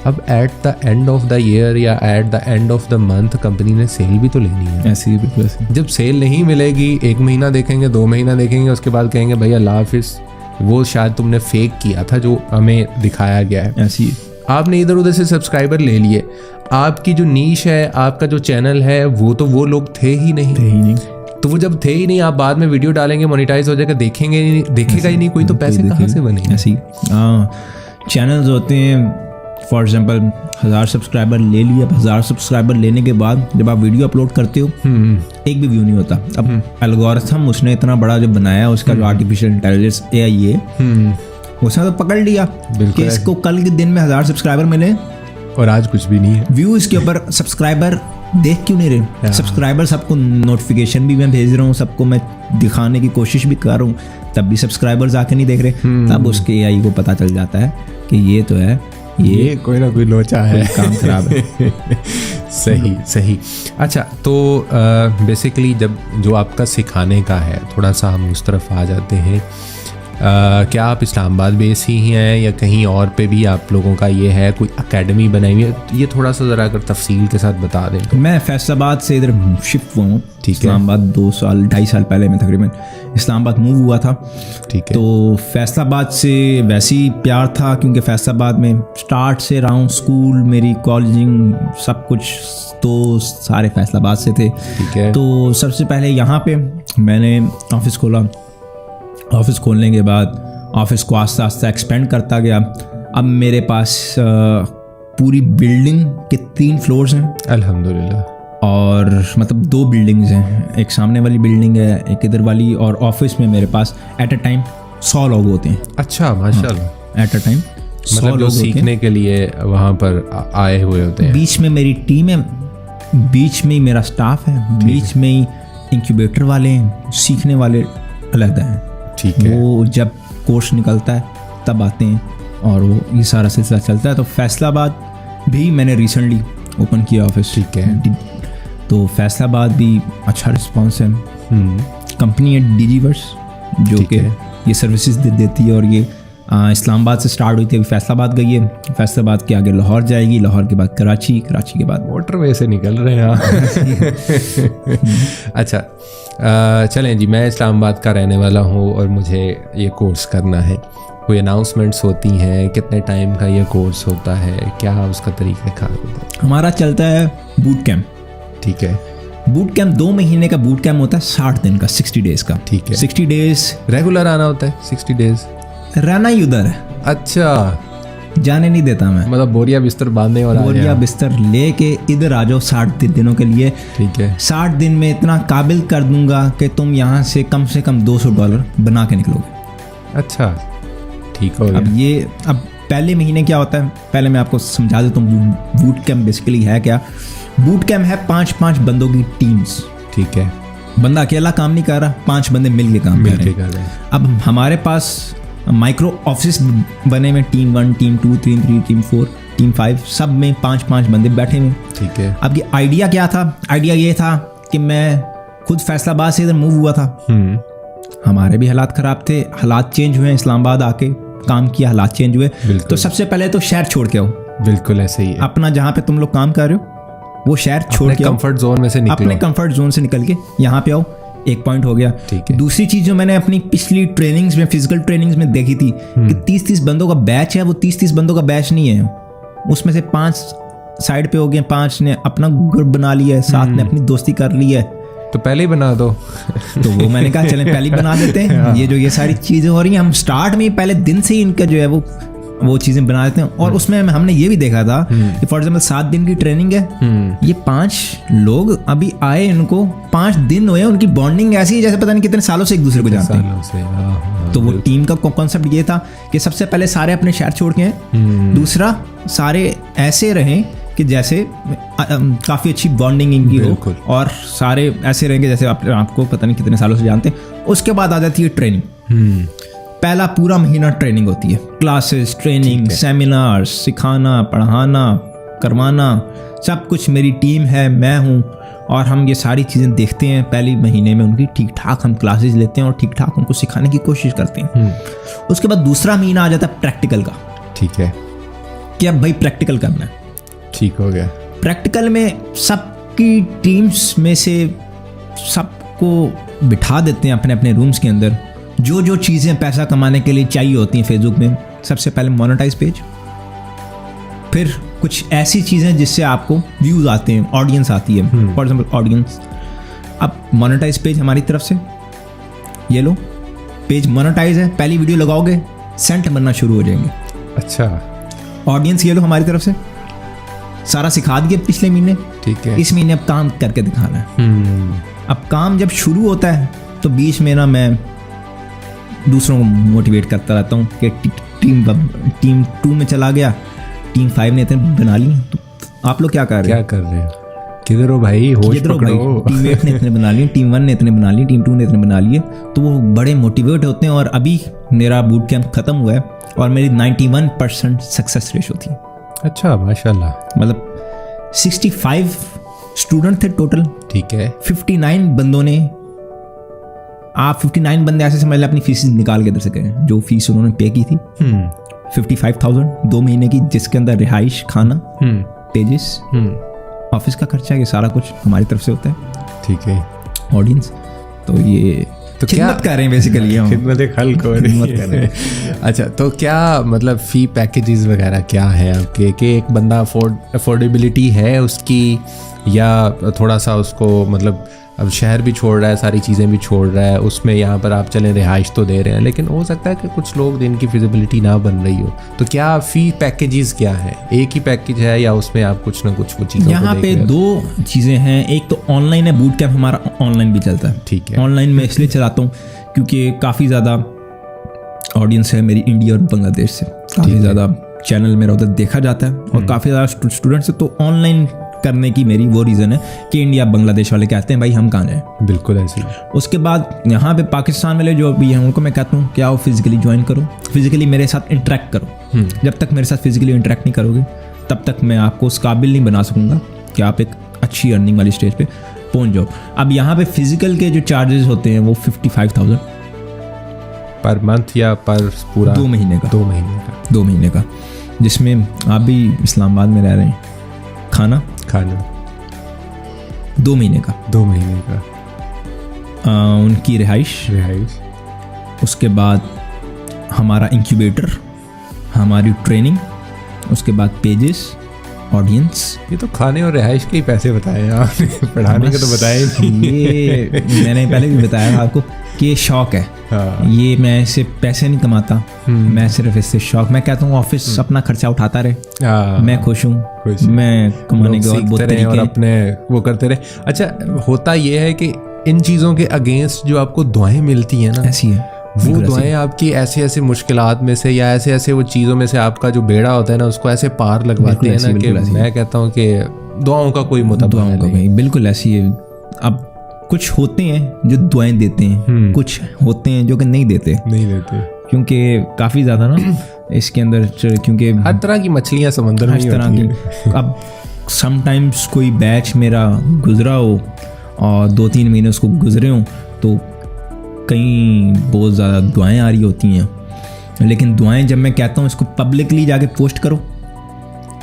अब at the end of the year या at the end of the month company ने सेल भी तो लेनी है। ऐसी बिल्कुल। जब सेल नहीं मिलेगी, 1 महीना देखेंगे, 2 महीना देखेंगे, उसके बाद कहेंगे भैया अल्लाह हाफिज़, वो शायद तुमने फेक किया था जो हमें दिखाया गया है। ऐसी आपने इधर उधर से सब्सक्राइबर ले लिए, आपकी जो नीश है, आपका जो चैनल है, वो तो वो लोग थे ही नहीं। तो वो जब थे ही नहीं, आप बाद में वीडियो डालेंगे, मोनेटाइज हो जाएगा, देखेगा ही नहीं कोई, तो पैसे कहाँ से बनेंगे? ऐसी चैनल्स होते हैं, फॉर एग्जांपल 1000 सब्सक्राइबर ले लिए, अब 1000 सब्सक्राइबर लेने के बाद जब आप वीडियो अपलोड करते हो एक भी व्यू नहीं होता। अब एल्गोरिथम उसने इतना बड़ा जो बनाया, उसका जो आर्टिफिशियल इंटेलिजेंस AI है, उसने तो पकड़ लिया कि इसको कल के दिन में 1000 सब्सक्राइबर मिले और आज कुछ भी नहीं है। व्यू इसके ऊपर सब्सक्राइबर देख क्यों नहीं रहे? सब्सक्राइबर सबको नोटिफिकेशन भी मैं भेज रहा हूँ, सबको मैं दिखाने की कोशिश भी कर रहा हूँ, तब भी सब्सक्राइबर्स आके नहीं देख रहे। तब उसके AI को पता चल जाता है कि ये तो है, ये कोई ना कोई लोचा है, काम खराब है। सही। अच्छा, तो बेसिकली जब जो आपका सिखाने का है, थोड़ा सा हम उस तरफ आ जाते हैं। क्या आप इस्लामाबाद बेस ही हैं या कहीं और पे भी आप लोगों का ये है, कोई एकेडमी बनाई हुई है? ये थोड़ा सा ज़रा अगर तफसील के साथ बता दें तो। मैं फैसलाबाद से इधर शिफ्ट हुआ हूँ। ठीक है। इस्लामाबाद 2-2.5 साल पहले मैं तकरीबन इस्लामाबाद मूव हुआ था। ठीक है। तो फैसलाबाद से वैसे ही प्यार था, क्योंकि फैसलाबाद में स्टार्ट से रहा हूँ, स्कूल मेरी कॉलेजिंग सब कुछ तो सारे फैसलाबाद से थे। ठीक है। तो सबसे पहले यहाँ पे मैंने ऑफिस खोला। ऑफिस खोलने के बाद ऑफिस को आस्ता आस्ता एक्सपेंड करता गया। अब मेरे पास पूरी बिल्डिंग के 3 फ्लोर्स हैं अल्हम्दुलिल्लाह, और मतलब 2 बिल्डिंग्स हैं, एक सामने वाली बिल्डिंग है, एक इधर वाली। और ऑफिस में मेरे पास एट अ टाइम 100 लोग होते हैं। अच्छा, माशाल्लाह। एट अ टाइम 100 मतलब लोग सीखने के लिए वहाँ पर आए हुए होते हैं। बीच में मेरी टीम है, बीच में ही मेरा स्टाफ है, बीच में ही इंक्यूबेटर वाले हैं, सीखने वाले अलग हैं। ठीक है। वो जब कोर्स निकलता है तब आते हैं और वो ये सारा सिलसिला चलता है। तो फैसलाबाद भी मैंने रिसेंटली ओपन किया ऑफिस। ठीक है। तो फैसलाबाद भी अच्छा रिस्पांस है। कंपनी है डिजीवर्स, जो कि ये सर्विसेज देती है, और ये इस्लामाबाद से स्टार्ट हुई थी, अभी फैसलाबाद गई है, फैसलाबाद के आगे लाहौर जाएगी, लाहौर के बाद कराची, कराची के बाद मोटरवे से निकल रहे हैं। अच्छा, चलें जी, मैं इस्लामाबाद का रहने वाला हूँ और मुझे ये कोर्स करना है। कोई अनाउंसमेंट्स होती हैं? कितने टाइम का ये कोर्स होता है? क्या उसका तरीक़ाकार होता है? हमारा चलता है बूट कैंप। ठीक है। बूट कैंप 2 महीने का बूट कैंप होता है, 60 दिन का, 60 डेज का। ठीक है। 60 डेज रेगुलर आना होता है? 60 डेज रहना ही उधर है। अच्छा, जाने नहीं देता मैं, मतलब बोरिया बिस्तर बांधने और बोरिया बिस्तर लेके इधर आ जाओ 60 दिनों के लिए। ठीक है। 60 दिन में इतना काबिल कर दूंगा कि तुम यहाँ से कम $200 बना के निकलोगे। अच्छा, ठीक हो गया। अब पहले महीने क्या होता है, पहले मैं आपको समझा देता हूँ बूट कैंप बेसिकली है क्या। बूट कैंप है 5-5 बंदों की टीम्स। ठीक है। बंदा अकेला काम नहीं कर रहा, 5 बंदे मिल के काम कर रहे हैं। अब हमारे पास माइक्रो ऑफिस बने हुए, team 1, team 2, team 3, team 4, team 5, सब में 5-5 बंदे बैठे हुए। ठीक है। अब ये आइडिया क्या था? आइडिया ये था कि मैं खुद फैसलाबाद से इधर मूव हुआ था। हमारे भी हालात ख़राब थे, हालात चेंज हुए, इस्लामाबाद आके काम किया, हालात चेंज हुए। तो सबसे पहले तो शहर छोड़ के आओ। बिल्कुल ऐसे ही है। अपना जहाँ पे तुम लोग काम कर रहे हो वो शहर छोड़ के कंफर्ट जोन में से निकलो, अपने कंफर्ट जोन से निकल के यहाँ पे आओ। एक पॉइंट हो गया। ठीक है। दूसरी चीज जो मैंने अपनी पिछली ट्रेनिंग्स में, फिजिकल ट्रेनिंग्स में देखी थी कि 30-30 बंदों का बैच है, वो 30-30 बंदों का बैच नहीं है। उसमें से 5 साइड पे हो गए, 5 ने अपना ग्रुप बना लिया है, 7 ने अपनी दोस्ती कर ली है। तो पहले ही बना दो। तो वो मैंने कहा चलें पहले ही बना देते हैं। ये सारी चीजें हो रही हैं, हम स्टार्ट में पहले दिन से ही इनका जो है वो चीजें बना देते हैं। और उसमें हमने ये भी देखा था कि फॉर एग्जाम्पल 7 दिन की ट्रेनिंग है, ये 5 लोग अभी आए, इनको 5 दिन हुए, उनकी बॉन्डिंग ऐसी है जैसे पता नहीं कितने सालों से एक दूसरे को जानते हैं। तो वो टीम का कॉन्सेप्ट ये था कि सबसे पहले सारे अपने शहर छोड़ के हैं, दूसरा सारे ऐसे रहें कि जैसे काफ़ी अच्छी बॉन्डिंग इनकी हो, और सारे ऐसे रहेंगे जैसे आपको पता नहीं कितने सालों से जानते हैं। उसके बाद आ जाती है ट्रेनिंग। पहला पूरा महीना ट्रेनिंग होती है, क्लासेस, ट्रेनिंग, सेमिनार्स, सिखाना, पढ़ाना, करवाना, सब कुछ मेरी टीम है, मैं हूँ, और हम ये सारी चीज़ें देखते हैं। पहले महीने में उनकी ठीक ठाक हम क्लासेस लेते हैं और ठीक ठाक उनको सिखाने की कोशिश करते हैं। उसके बाद दूसरा महीना आ जाता है प्रैक्टिकल का। ठीक है। कि अब भाई प्रैक्टिकल करना है। ठीक हो गया। प्रैक्टिकल में सबकी टीम्स में से सबको बिठा देते हैं अपने अपने रूम्स के अंदर, जो जो चीज़ें पैसा कमाने के लिए चाहिए होती हैं फेसबुक में। सबसे पहले मोनेटाइज पेज, फिर कुछ ऐसी चीज़ें जिससे आपको व्यूज़ आते हैं, ऑडियंस आती है। फॉर एग्जाम्पल ऑडियंस, अब मोनेटाइज पेज हमारी तरफ से ये लो, पेज मोनेटाइज है, पहली वीडियो लगाओगे सेंट बनना शुरू हो जाएंगे। अच्छा। ऑडियंस ये लो हमारी तरफ से सारा सिखा दिए पिछले महीने, ठीक है। इस महीने अब काम करके दिखाना है। अब काम जब शुरू होता है तो बीच में ना मैं दूसरों को मोटिवेट करता रहता हूँ कि टीम 2 में चला गया, टीम 5 ने इतने बना ली, तो आप लोग क्या कर रहे हैं? किधर हो भाई, होश पकड़ो। टीम 8 ने इतने बना लिए, टीम 1 ने इतने बना लिए, टीम 2 ने इतने बना लिए, तो वो बड़े मोटिवेट होते हैं। और अभी मेरा बूट कैंप खत्म हुआ है और मेरी 91% सक्सेस रेशो थी। अच्छा, माशाल्लाह। मतलब 65 स्टूडेंट थे टोटल, ठीक है। 59 बंदों ने, आप 59 बंदे ऐसे समझ लें अपनी फीस निकाल के दे सके, जो फीस उन्होंने पे की थी 55,000 2 महीने की, जिसके अंदर रिहाइश, खाना, पेजेस, ऑफिस का खर्चा, ये सारा कुछ हमारी तरफ से होता है, ठीक है। ऑडियंस तो ये तो खिदमत कर रहे हैं बेसिकली, हम खिदमत खल्क हो रही है। अच्छा, तो क्या मतलब फ़ी पैकेजेस वगैरह क्या है आपके, कि एक बंदा अफोर्डेबिलिटी है उसकी, या थोड़ा सा उसको मतलब अब शहर भी छोड़ रहा है, सारी चीज़ें भी छोड़ रहा है, उसमें यहाँ पर आप चलें रिहाइश तो दे रहे हैं, लेकिन हो सकता है कि कुछ लोग जिनकी फिजिबिलिटी ना बन रही हो, तो क्या फ़ी पैकेजेस क्या है? एक ही पैकेज है या उसमें आप कुछ ना कुछ वो चीज़ें? यहाँ पे 2 चीज़ें हैं। एक तो ऑनलाइन है, बूट कैंप हमारा ऑनलाइन भी चलता है, ठीक है। ऑनलाइन में इसलिए चलाता हूँ क्योंकि काफ़ी ज़्यादा ऑडियंस है मेरी इंडिया और बांग्लादेश से, काफ़ी ज़्यादा चैनल मेरा उधर देखा जाता है और काफ़ी ज़्यादा स्टूडेंट्स है, तो ऑनलाइन करने की मेरी वो रीज़न है कि इंडिया बांग्लादेश वाले कहते हैं भाई हम कहाँ जाएं। बिल्कुल ऐसे ही। उसके बाद यहाँ पे पाकिस्तान वाले जो भी हैं उनको मैं कहता हूँ कि आओ फिजिकली ज्वाइन करो, फिजिकली मेरे साथ इंटरेक्ट करो। जब तक मेरे साथ फिजिकली इंटरेक्ट नहीं करोगे तब तक मैं आपको उस काबिल नहीं बना सकूँगा कि आप एक अच्छी अर्निंग वाली स्टेज पे पहुँच जाओ। अब यहाँ पे फिजिकल के जो चार्जेस होते हैं वो 55,000 पर मंथ या पर पूरा 2 महीने का? 2 महीने का, जिसमें आप भी इस्लामाबाद में रह रहे हैं, खाना 2 महीने का, उनकी रिहाइश, उसके बाद हमारा इंक्यूबेटर, हमारी ट्रेनिंग, उसके बाद पेजेस, ऑडियंस। ये तो खाने और रिहाइश के ही पैसे बताए आपने, पढ़ाने के तो बताए नहीं। ये मैंने पहले भी बताया आपको कि ये शौक है। हाँ। ये मैं इससे पैसे नहीं कमाता, मैं सिर्फ इससे शौक, मैं कहता हूँ ऑफिस अपना खर्चा उठाता रहे, मैं खुश हूँ, मैं कमाने के और बहुत तरीके और अपने वो करते रहे। अच्छा, होता ये है कि इन चीज़ों के अगेंस्ट जो आपको दुआएं मिलती हैं ना, ऐसी है वो दुआएं आपकी ऐसे ऐसे मुश्किलात में से या ऐसे ऐसे वो चीज़ों में से आपका जो बेड़ा होता है ना उसको ऐसे पार लगवाते हैं ना, कि मैं कहता हूँ कि दुआओं का कोई मुताबिक नहीं। बिल्कुल ऐसी है। अब कुछ होते हैं जो दुआएं देते हैं, कुछ होते हैं जो कि नहीं देते, क्योंकि काफ़ी ज़्यादा ना इसके अंदर, क्योंकि हर तरह की मछलियाँ समंदर में, हर तरह की। अब समटाइम्स कोई बैच मेरा गुजरा हो और 2-3 महीने उसको गुजरे हों तो कहीं बहुत ज़्यादा दुआएं आ रही होती हैं, लेकिन दुआएं जब मैं कहता हूँ इसको पब्लिकली जाके पोस्ट करो,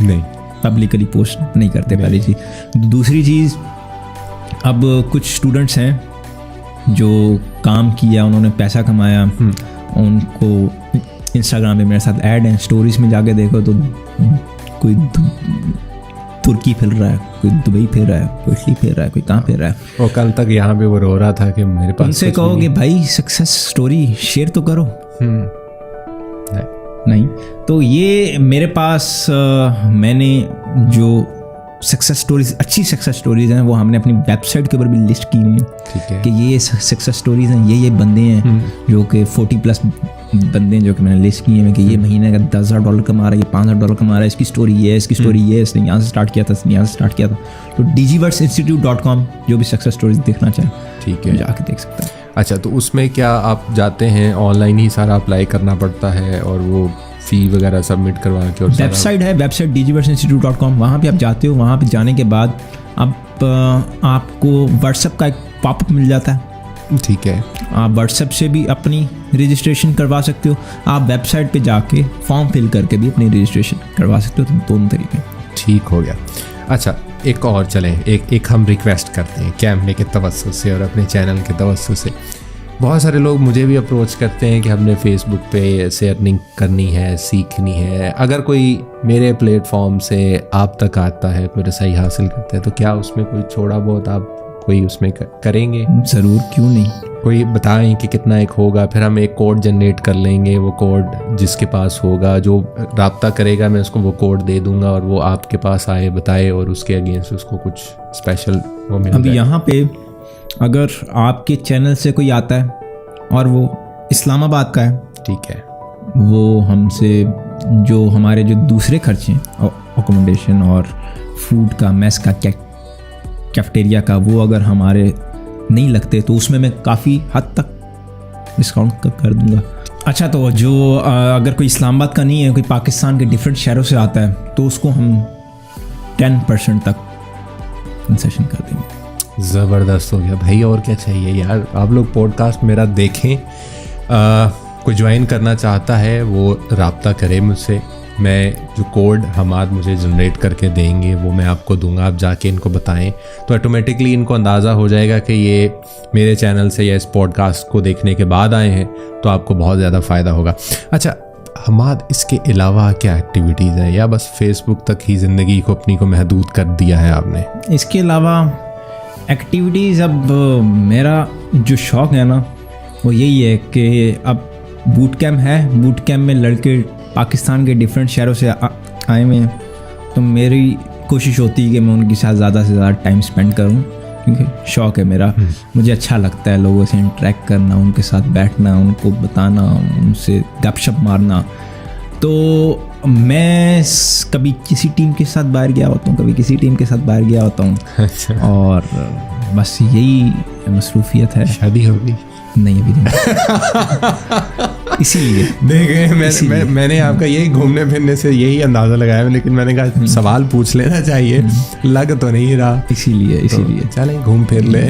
नहीं, पब्लिकली पोस्ट नहीं करते, पहली चीज़। दूसरी चीज़, अब कुछ स्टूडेंट्स हैं जो काम किया, उन्होंने पैसा कमाया, उनको इंस्टाग्राम पे मेरे साथ ऐड हैं, स्टोरीज में जाके देखो तो कोई तुर्की फिर रहा है, कोई दुबई फिर रहा है, कोई इटली फिर रहा है, कोई कहाँ फिर रहा है। और कल तक यहाँ पे वो रो रहा था कि मेरे पास, उनसे कहो कि भाई सक्सेस स्टोरी शेयर तो करो। नहीं, तो ये मेरे पास मैंने जो सक्सेस स्टोरीज, अच्छी सक्सेस स्टोरीज हैं, वो हमने अपनी वेबसाइट के ऊपर भी लिस्ट की हुई है कि ये सक्सेस स्टोरीज हैं, ये बंदे हैं जो कि 40+ बंदे हैं जो कि मैंने लिस्ट किए हैं कि ये महीने का $10,000 कमा रहा है, ये $5,000 कमा रहा है, इसकी स्टोरी ये है, इसकी स्टोरी ये है, इसने यहाँ से स्टार्ट किया था, इसने यहाँ से स्टार्ट किया था। तो digiversinstitute.com जो भी सक्सेस स्टोरीज देखना चाहे, ठीक है, जाके देख सकता है। अच्छा, तो उसमें क्या आप जाते हैं ऑनलाइन ही सारा अप्लाई करना पड़ता है और वो फ़ी वगैरह सबमिट करवा के? और वेबसाइट है, वेबसाइट digiversinstitute.com, वहाँ पे आप जाते हो, वहाँ पे जाने के बाद अब आपको व्हाट्सएप का एक पॉपअप मिल जाता है, ठीक है। आप व्हाट्सएप से भी अपनी रजिस्ट्रेशन करवा सकते हो, आप वेबसाइट पे जाके फॉर्म फिल करके भी अपनी रजिस्ट्रेशन करवा सकते हो, तो दोनों तरीके। ठीक हो गया। अच्छा, एक और चलें, एक हम रिक्वेस्ट करते हैं कैमरे के तवज्जुह से और अपने चैनल के तवज्जुह से। बहुत सारे लोग मुझे भी अप्रोच करते हैं कि हमने फेसबुक पे से अर्निंग करनी है, सीखनी है। अगर कोई मेरे प्लेटफॉर्म से आप तक आता है, कोई रसाई हासिल करता है, तो क्या उसमें कोई थोड़ा बहुत आप कोई उसमें करेंगे? ज़रूर, क्यों नहीं। कोई बताएं कि कितना एक होगा, फिर हम एक कोड जनरेट कर लेंगे। वो कोड जिसके पास होगा, जो राब्ता करेगा, मैं उसको वो कोड दे दूंगा और वो आपके पास आए, बताए और उसके अगेंस्ट उसको कुछ स्पेशल वो मिल अभी जाए। यहाँ पे अगर आपके चैनल से कोई आता है और वो इस्लामाबाद का है, ठीक है, वो हमसे जो हमारे जो दूसरे खर्चे हैं, अकोमोडेशन और फूड का, मेस का, कैफेटेरिया का, वो अगर हमारे नहीं लगते तो उसमें मैं काफ़ी हद तक डिस्काउंट कर दूंगा। अच्छा, तो जो अगर कोई इस्लामाबाद का नहीं है, कोई पाकिस्तान के डिफरेंट शहरों से आता है, तो उसको हम 10% तक कंसेशन कर देंगे। ज़बरदस्त हो गया भाई, और क्या चाहिए यार। आप लोग पॉडकास्ट मेरा देखें, कोई ज्वाइन करना चाहता है वो राब्ता करे मुझसे। मैं जो कोड हमाद मुझे जनरेट करके देंगे वो मैं आपको दूंगा, आप जाके इनको बताएं तो ऑटोमेटिकली इनको अंदाज़ा हो जाएगा कि ये मेरे चैनल से या इस पॉडकास्ट को देखने के बाद आए हैं, तो आपको बहुत ज़्यादा फ़ायदा होगा। अच्छा हमाद, इसके अलावा क्या एक्टिविटीज़ हैं, या बस फेसबुक तक ही ज़िंदगी को अपनी को महदूद कर दिया है आपने? इसके अलावा एक्टिविटीज़, अब मेरा जो शौक़ है ना वो यही है कि अब बूट कैम्प है, बूट कैम्प में लड़के पाकिस्तान के डिफरेंट शहरों से आए हुए हैं, तो मेरी कोशिश होती है कि मैं उनके साथ ज़्यादा से ज़्यादा टाइम स्पेंड करूं, क्योंकि शौक़ है मेरा। मुझे अच्छा लगता है लोगों से इंटरेक्ट करना, उनके साथ बैठना, उनको बताना, उनसे गपशप मारना। तो मैं कभी किसी टीम के साथ बाहर गया होता हूँ, कभी किसी टीम के साथ बाहर गया होता हूँ, और बस यही मसरूफियत है। शादी होगी? नहीं, अभी नहीं। इसीलिए देखें, मैंने आपका यही घूमने फिरने से यही अंदाज़ा लगाया, लेकिन मैंने कहा सवाल पूछ लेना चाहिए, लग तो नहीं रहा, इसीलिए तो चलें घूम फिर ले।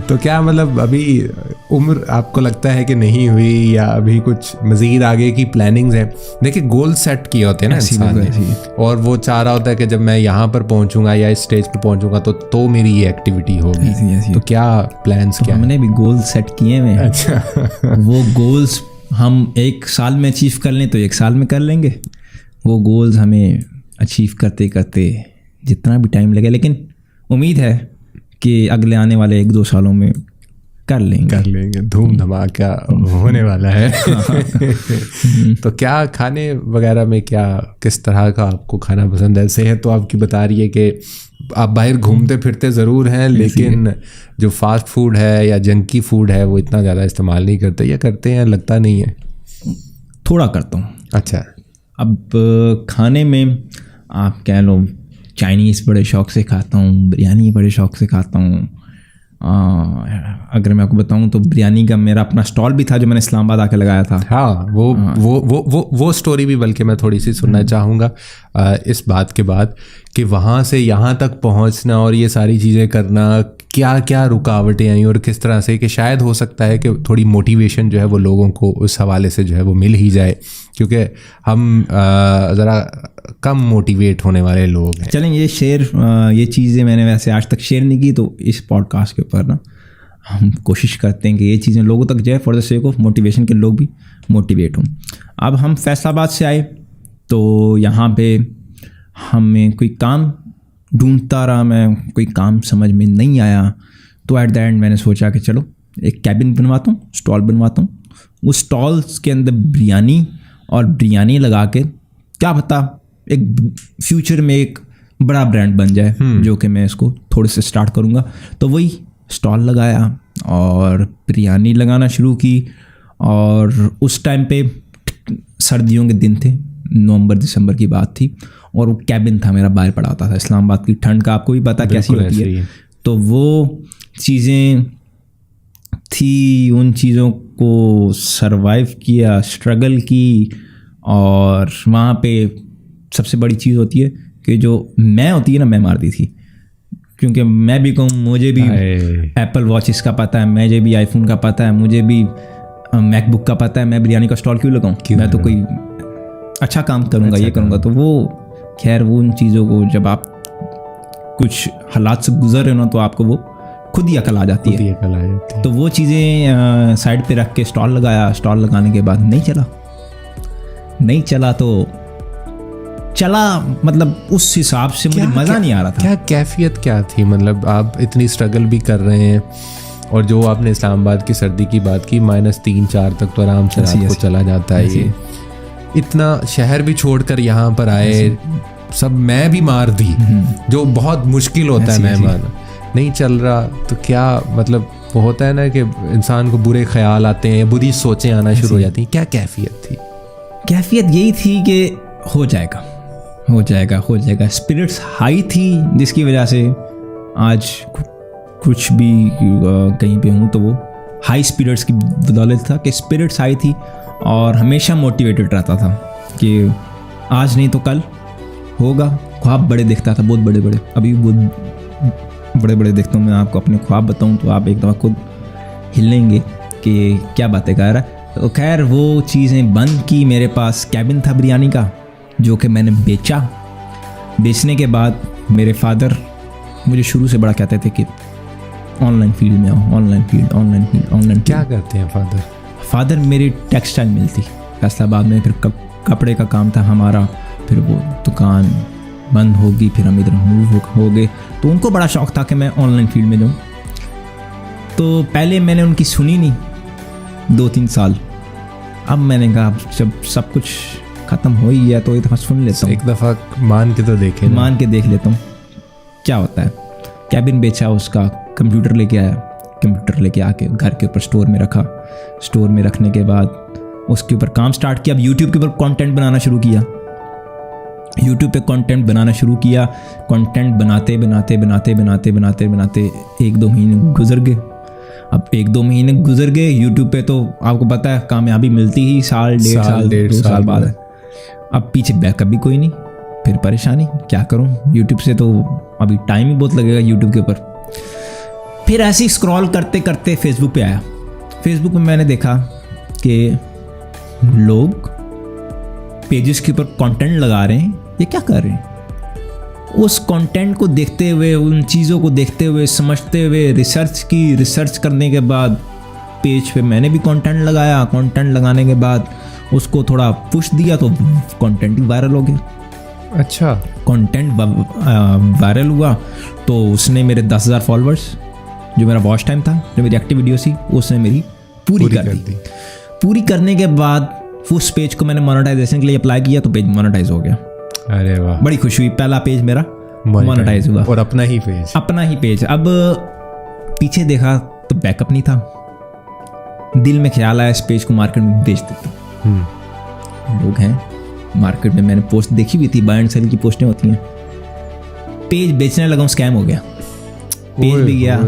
तो क्या मतलब अभी उम्र आपको लगता है कि नहीं हुई, या अभी कुछ मज़ीद आगे की प्लानिंग्स हैं? देखिए गोल सेट किए होते हैं ना इंसान ने, और वो चाह रहा होता है कि जब मैं यहाँ पर पहुँचूंगा या इस स्टेज पर पहुँचूंगा तो मेरी ये एक्टिविटी होगी। तो क्या प्लान्स क्या? हमने भी गोल सेट किए हैं। अच्छा। वो गोल्स हम एक साल में अचीव कर लें तो एक साल में कर लेंगे, वो गोल्स हमें अचीव करते करते जितना भी टाइम लगे, लेकिन उम्मीद है कि अगले आने वाले 1-2 सालों में कर लेंगे। धूम धमाका होने वाला है। तो क्या खाने वगैरह में क्या, किस तरह का आपको खाना पसंद है? सेहत तो आपकी बता रही है कि आप बाहर घूमते फिरते ज़रूर हैं, लेकिन जो फास्ट फूड है या जंकी फूड है वो इतना ज़्यादा इस्तेमाल नहीं करते, या करते हैं? लगता नहीं है। थोड़ा करता हूँ। अच्छा। अब खाने में आप कह लो, चाइनीज़ बड़े शौक़ से खाता हूँ, बिरयानी बड़े शौक़ से खाता हूँ। अगर मैं आपको बताऊं तो बिरयानी का मेरा अपना स्टॉल भी था जो मैंने इस्लामाबाद आके लगाया था। हाँ, वो स्टोरी भी बल्कि मैं थोड़ी सी सुनना चाहूँगा इस बात के बाद, कि वहाँ से यहाँ तक पहुँचना और ये सारी चीज़ें करना, क्या क्या रुकावटें आई और किस तरह से, कि शायद हो सकता है कि थोड़ी मोटिवेशन जो है वो लोगों को उस हवाले से जो है वो मिल ही जाए, क्योंकि हम ज़रा कम मोटिवेट होने वाले लोग हैं। चलें, ये चीज़ें मैंने वैसे आज तक शेयर नहीं की, तो इस पॉडकास्ट के ऊपर ना हम कोशिश करते हैं कि ये चीज़ें लोगों तक जाए, for the sake of motivation के लोग भी मोटिवेट हों। अब हम फैसलाबाद से आए तो यहाँ पे हमें कोई काम ढूंढता रहा, मैं कोई काम समझ में नहीं आया, तो एट द एंड मैंने सोचा कि चलो एक कैबिन बनवाता हूँ, स्टॉल बनवाता हूँ। उस स्टॉल्स के अंदर बिरयानी लगा के, क्या पता एक फ्यूचर में एक बड़ा ब्रांड बन जाए, जो कि मैं इसको थोड़े से स्टार्ट करूँगा। तो वही स्टॉल लगाया और बिरयानी लगाना शुरू की, और उस टाइम पे सर्दियों के दिन थे, नवंबर दिसंबर की बात थी, और वो कैबिन था मेरा बाहर पड़ा था। इस्लामाबाद की ठंड का आपको भी पता कैसी होती है, तो वो चीज़ें थी, उन चीज़ों को सरवाइव किया, स्ट्रगल की। और वहाँ पे सबसे बड़ी चीज़ होती है कि जो मैं होती है ना, मैं मार दी थी, क्योंकि मैं भी कहूँ, मुझे भी एप्पल वॉचेस का पता है, मुझे भी आईफोन का पता है, मुझे भी मैकबुक का पता है, मैं बिरयानी का स्टॉल क्यों लगाऊँ? मैं तो कोई अच्छा काम करूँगा, ये करूँगा। तो वो खैर, वो उन चीज़ों को जब आप कुछ हालात से गुजर रहे हो ना, तो आपको वो खुद ही अकल आ जाती है। तो वो चीज़ें साइड पे रख के स्टॉल लगाया। स्टॉल लगाने के बाद नहीं चला तो चला, मतलब उस हिसाब से मुझे मज़ा नहीं आ रहा था। क्या कैफियत क्या थी? मतलब आप इतनी स्ट्रगल भी कर रहे हैं, और जो आपने इस्लामाबाद की सर्दी की बात की, -3-4 तक तो आराम से रात को चला जाता है ये। इतना शहर भी छोड़कर यहाँ पर आए, सब मैं भी मार दी, जो बहुत मुश्किल होता है मैं मारना, नहीं चल रहा तो क्या मतलब वो होता है ना कि इंसान को बुरे ख्याल आते हैं, बुरी सोचें आना शुरू हो जाती हैं। क्या कैफियत थी? कैफियत यही थी कि हो जाएगा हो जाएगा हो जाएगा। स्पिरिट्स हाई थी, जिसकी वजह से आज कुछ भी कहीं पे हूँ तो वो हाई स्पिरिट्स की बदौलत था कि स्पिरिट्स हाई थी, और हमेशा मोटिवेटेड रहता था कि आज नहीं तो कल होगा। ख्वाब बड़े देखता था, बहुत बड़े बड़े, अभी बहुत बड़े बड़े देखता हूँ। मैं आपको अपने ख्वाब बताऊँ तो आप एकदम खुद हिलेंगे कि क्या बातें कर रहा है। तो खैर वो चीज़ें बंद की। मेरे पास कैबिन था बिरयानी का, जो कि मैंने बेचा। बेचने के बाद मेरे फादर मुझे शुरू से बड़ा कहते थे कि ऑनलाइन फील्ड में आओ, ऑनलाइन फील्ड। क्या करते हैं फादर? फादर मेरी टेक्सटाइल मिल थी फैसलाबाद में, फिर कपड़े का काम था हमारा, फिर वो दुकान बंद होगी, फिर हम इधर मूव हो गए। तो उनको बड़ा शौक़ था कि मैं ऑनलाइन फील्ड में जाऊँ। तो पहले मैंने उनकी सुनी नहीं 2-3 साल। अब मैंने कहा जब सब कुछ ख़त्म हो ही गया तो एक दफ़ा सुन लेता हूँ, एक दफ़ा मान के तो देखे, मान के देख लेता हूँ क्या होता है। कैबिन बेचा, उसका कंप्यूटर लेके आया, कंप्यूटर लेके आके घर के ऊपर स्टोर में रखा। स्टोर में रखने के बाद उसके ऊपर काम स्टार्ट किया। अब यूट्यूब के ऊपर कंटेंट बनाना शुरू किया। यूट्यूब पे कंटेंट बनाना शुरू किया। कंटेंट बनाते 1-2 महीने गुजर गए। अब 1-2 महीने गुजर गए, यूट्यूब पे तो आपको पता है कामयाबी मिलती ही साल, 1.5 साल बाद है। अब पीछे बैकअप भी कोई नहीं, फिर परेशानी क्या करूं। यूट्यूब से तो अभी टाइम ही बहुत लगेगा यूट्यूब के ऊपर। फिर ऐसे ही स्क्रॉल करते करते फेसबुक पे आया। फेसबुक में मैंने देखा कि लोग पेजेस के ऊपर कंटेंट लगा रहे हैं, ये क्या कर रहे हैं। उस कंटेंट को देखते हुए, उन चीज़ों को देखते हुए, समझते हुए रिसर्च करने के बाद पेज पे मैंने भी कंटेंट लगाया। कंटेंट लगाने के बाद उसको थोड़ा पुश दिया तो कंटेंट ही वायरल हो गया। अच्छा, कंटेंट वायरल हुआ तो उसने मेरे 10,000 फॉलोअर्स, जो मेरा वॉच टाइम था, जो मेरी एक्टिव वीडियो थी, उसने मेरी पूरी कर दी। पूरी करने के बाद उस पेज को मैंने मोनेटाइजेशन के लिए अप्लाई किया तो पेज मोनेटाइज हो गया। अरे वाह, बड़ी खुशी हुई। पहला पेज मेरा मोनेटाइज हुआ, और अपना ही पेज। अब पीछे देखा तो बैकअप नहीं था। दिल में ख्याल आया इस पेज को मार्केट में बेच देता। लोग हैं मार्केट में, मैंने पोस्ट देखी हुई थी, बाय एंड सेल की पोस्टें होती हैं। पेज बेचने लगा, स्कैम हो गया। पेज भी गया,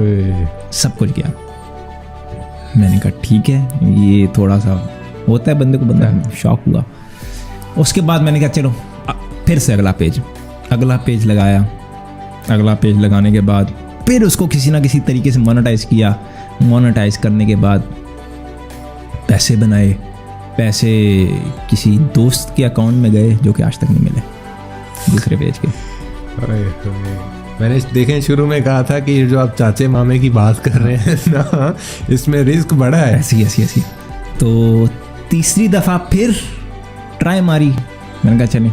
सब कुछ गया। मैंने कहा ठीक है, ये थोड़ा सा होता है बंदे को, बंदा शॉक हुआ। उसके बाद मैंने कहा चलो फिर से अगला पेज लगाया। अगला पेज लगाने के बाद फिर उसको किसी ना किसी तरीके से मोनेटाइज किया। मोनेटाइज करने के बाद पैसे बनाए। पैसे किसी दोस्त के अकाउंट में गए जो कि आज तक नहीं मिले, दूसरे पेज के। मैंने देखें शुरू में कहा था कि जो आप चाचे मामे की बात कर रहे हैं ना, इसमें रिस्क बड़ा है। ऐसी तो तीसरी दफ़ा फिर ट्राई मारी। मैंने कहा चलें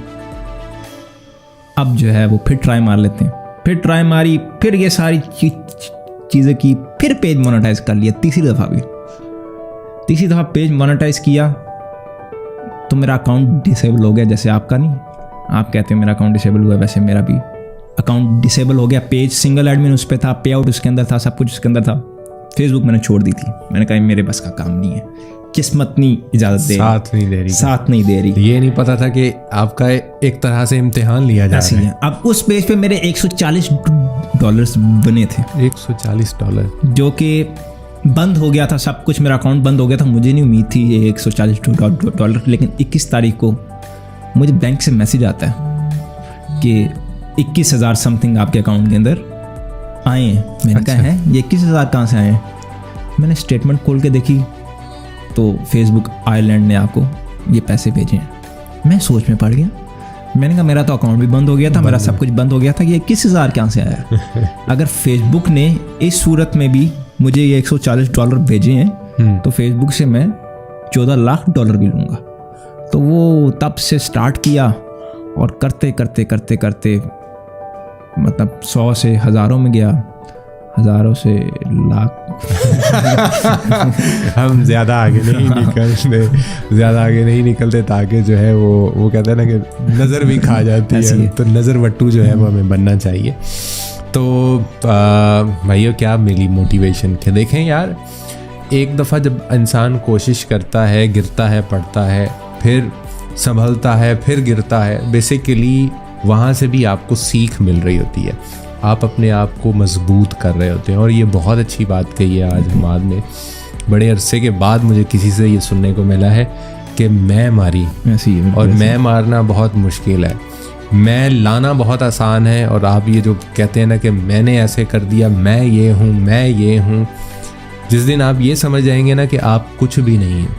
अब जो है वो फिर ट्राई मार लेते हैं। फिर ट्राई मारी, फिर ये सारी चीज़ें की, फिर पेज मोनेटाइज कर लिया। तीसरी दफ़ा पेज मोनेटाइज किया तो मेरा अकाउंट डिसेबल हो गया। जैसे आपका नहीं, आप कहते हैं मेरा अकाउंट डिसेबल हुआ, वैसे मेरा भी अकाउंट डिसेबल हो गया। पेज सिंगल एडमिन उस पर था, पे आउट उसके अंदर था, सब कुछ उसके अंदर था। फेसबुक मैंने छोड़ दी थी। मैंने कहा मेरे बस का काम नहीं है, किस्मत नहीं इजाज़त दे, साथ नहीं दे रही। ये नहीं पता था कि आपका एक तरह से इम्तिहान लिया जा रहा है। अब उस पेज पे मेरे $140 बने थे। $140, जो कि बंद हो गया था सब कुछ। मेरा अकाउंट बंद हो गया था। मुझे नहीं उम्मीद थी ये $140, लेकिन 21 तारीख को मुझे बैंक से मैसेज आता है कि 21,000 समथिंग आपके अकाउंट के अंदर आए हैं। मैंने कहा है ये 21,000 कहाँ से आए हैं। मैंने स्टेटमेंट खोल के देखी तो फेसबुक आयरलैंड ने आपको ये पैसे भेजे हैं। मैं सोच में पड़ गया। मैंने कहा मेरा तो अकाउंट भी बंद हो गया था, मेरा सब कुछ बंद हो गया था, ये 21,000 कहाँ से आया। अगर फेसबुक ने इस सूरत में भी मुझे ये $140 भेजे हैं तो फेसबुक से मैं $14 लाख भी लूँगा। तो वो तब से स्टार्ट किया और करते करते करते करते मतलब 100 से हज़ारों में गया, हज़ारों से लाख। हम ज़्यादा आगे नहीं निकलते ताकि जो है वो कहते हैं ना कि नज़र भी खा जाती है, तो नज़र वट्टू जो है वो हमें बनना चाहिए। तो भाइयों क्या मिली मोटिवेशन के, देखें यार, एक दफ़ा जब इंसान कोशिश करता है, गिरता है, पड़ता है, फिर संभलता है, फिर गिरता है, बेसिकली वहाँ से भी आपको सीख मिल रही होती है, आप अपने आप को मजबूत कर रहे होते हैं। और ये बहुत अच्छी बात कही है आज हमाद ने, बड़े अरसे के बाद मुझे किसी से ये सुनने को मिला है कि मैं मारी, और मैं मारना बहुत मुश्किल है, मैं लाना बहुत आसान है। और आप ये जो कहते हैं ना कि मैंने ऐसे कर दिया, मैं ये हूँ, जिस दिन आप ये समझ जाएंगे ना कि आप कुछ भी नहीं हैं,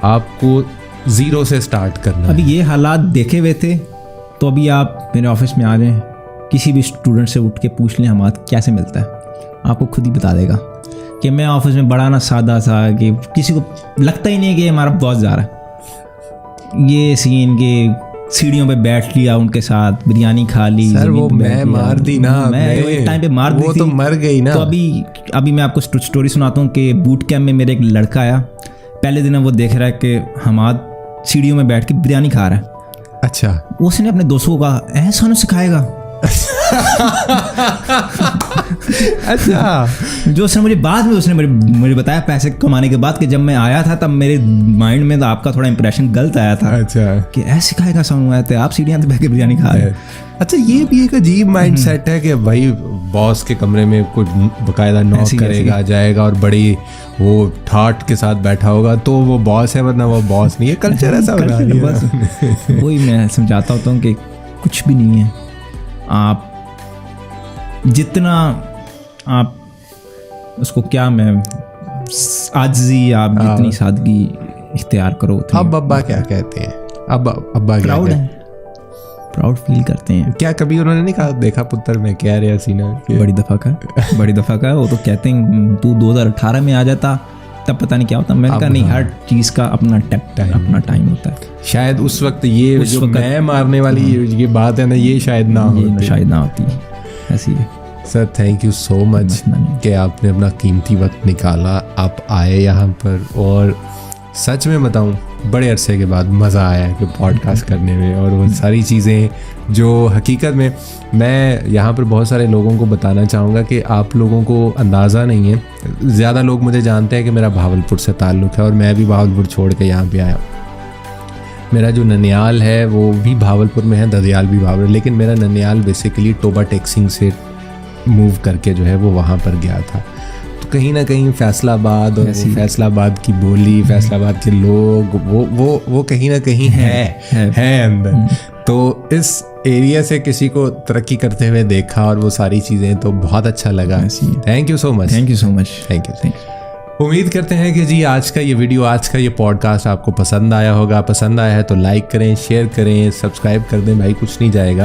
आपको ज़ीरो से स्टार्ट करना। अभी ये हालात देखे हुए थे, तो अभी आप मेरे ऑफिस में आ जाएं, किसी भी स्टूडेंट से उठ के पूछ लें हमाद कैसे मिलता है, आपको खुद ही बता देगा कि मैं ऑफिस में बड़ा ना सादा सा, कि किसी को लगता ही नहीं कि हमारा बॉस जा रहा है। ये सीन के सीढ़ियों पे बैठ लिया, उनके साथ बिरयानी खा ली। सर वो मैं मार दी ना, मैं एक टाइम पे मार दी, वो तो मर गई ना। तो अभी मैं आपको स्टोरी सुनाता हूँ कि बूट कैंप में मेरे एक लड़का आया, पहले दिन वो देख रहा है कि हमाद सीढ़ियों में बैठ के बिरयानी खा रहा है। अच्छा, उसने अपने दोस्तों को कहा ऐसा उन्हें सिखाएगा। अच्छा, जो उसने मुझे बाद में उसने मुझे बताया पैसे कमाने के बाद कि जब मैं आया था तब मेरे माइंड में तो आपका थोड़ा इंप्रेशन गलत आया था। अच्छा, कि ऐसे सिखाएगा समझ आया थे, आप सीढ़ियाँ पे बैठ के बिरयानी खा रहे हैं। अच्छा, ये भी एक अजीब माइंड सेट है कि भाई बॉस के कमरे में कोई बकायदा नॉक करेगा, जाएगा और बड़ी वो ठाट के साथ बैठा होगा तो वो बॉस है, वरना वो बॉस नहीं है। कल्चर ऐसा बना दिया है। वही मैं समझाता होता हूँ कि कुछ भी नहीं है, आप जितना आप उसको क्या मैं आजिज़ी, आप जितनी सादगी इख्तियार करो। अब अब्बा क्या कहते हैं? अब अब्बा प्राउड है, प्राउड फील करते हैं। क्या कभी उन्होंने नहीं कहा देखा पुत्र मैं क्या रहा सीना? बड़ी दफ़ा का वो तो कहते हैं तू 2018 में आ जाता तब पता नहीं क्या होता। मैंने कहा नहीं, हर चीज़ का अपना टाइम होता है। शायद उस वक्त ये उस जो वक्त मैं मारने वाली ये बात है ना, ये शायद ना होती ऐसी है। Sir thank you so much कि आपने अपना कीमती वक्त निकाला, आप आए यहाँ पर, और सच में बताऊँ बड़े अरसे के बाद मज़ा आया है कि पॉडकास्ट करने में। और वो सारी चीज़ें जो हकीकत में मैं यहाँ पर बहुत सारे लोगों को बताना चाहूँगा कि आप लोगों को अंदाज़ा नहीं है, ज़्यादा लोग मुझे जानते हैं कि मेरा भावलपुर से ताल्लुक़ है और मैं भी भावलपुर छोड़ के यहाँ पे आया। मेरा जो ननियाल है वो भी भावलपुर में है, ददियाल भी भावलपुर, लेकिन मेरा ननियाल बेसिकली टोबा टेक्सिंग से मूव करके जो है वो वहाँ पर गया था। तो कहीं ना कहीं फैसलाबाद और फैसलाबाद की बोली, फैसलाबाद के लोग, वो कहीं ना कहीं है अंदर। तो इस एरिया से किसी को तरक्की करते हुए देखा और वो सारी चीज़ें, तो बहुत अच्छा लगा। Thank you so much. Thank you. उम्मीद करते हैं कि जी आज का ये वीडियो, आज का ये पॉडकास्ट आपको पसंद आया होगा। पसंद आया है तो लाइक करें, शेयर करें, सब्सक्राइब कर दें, भाई कुछ नहीं जाएगा।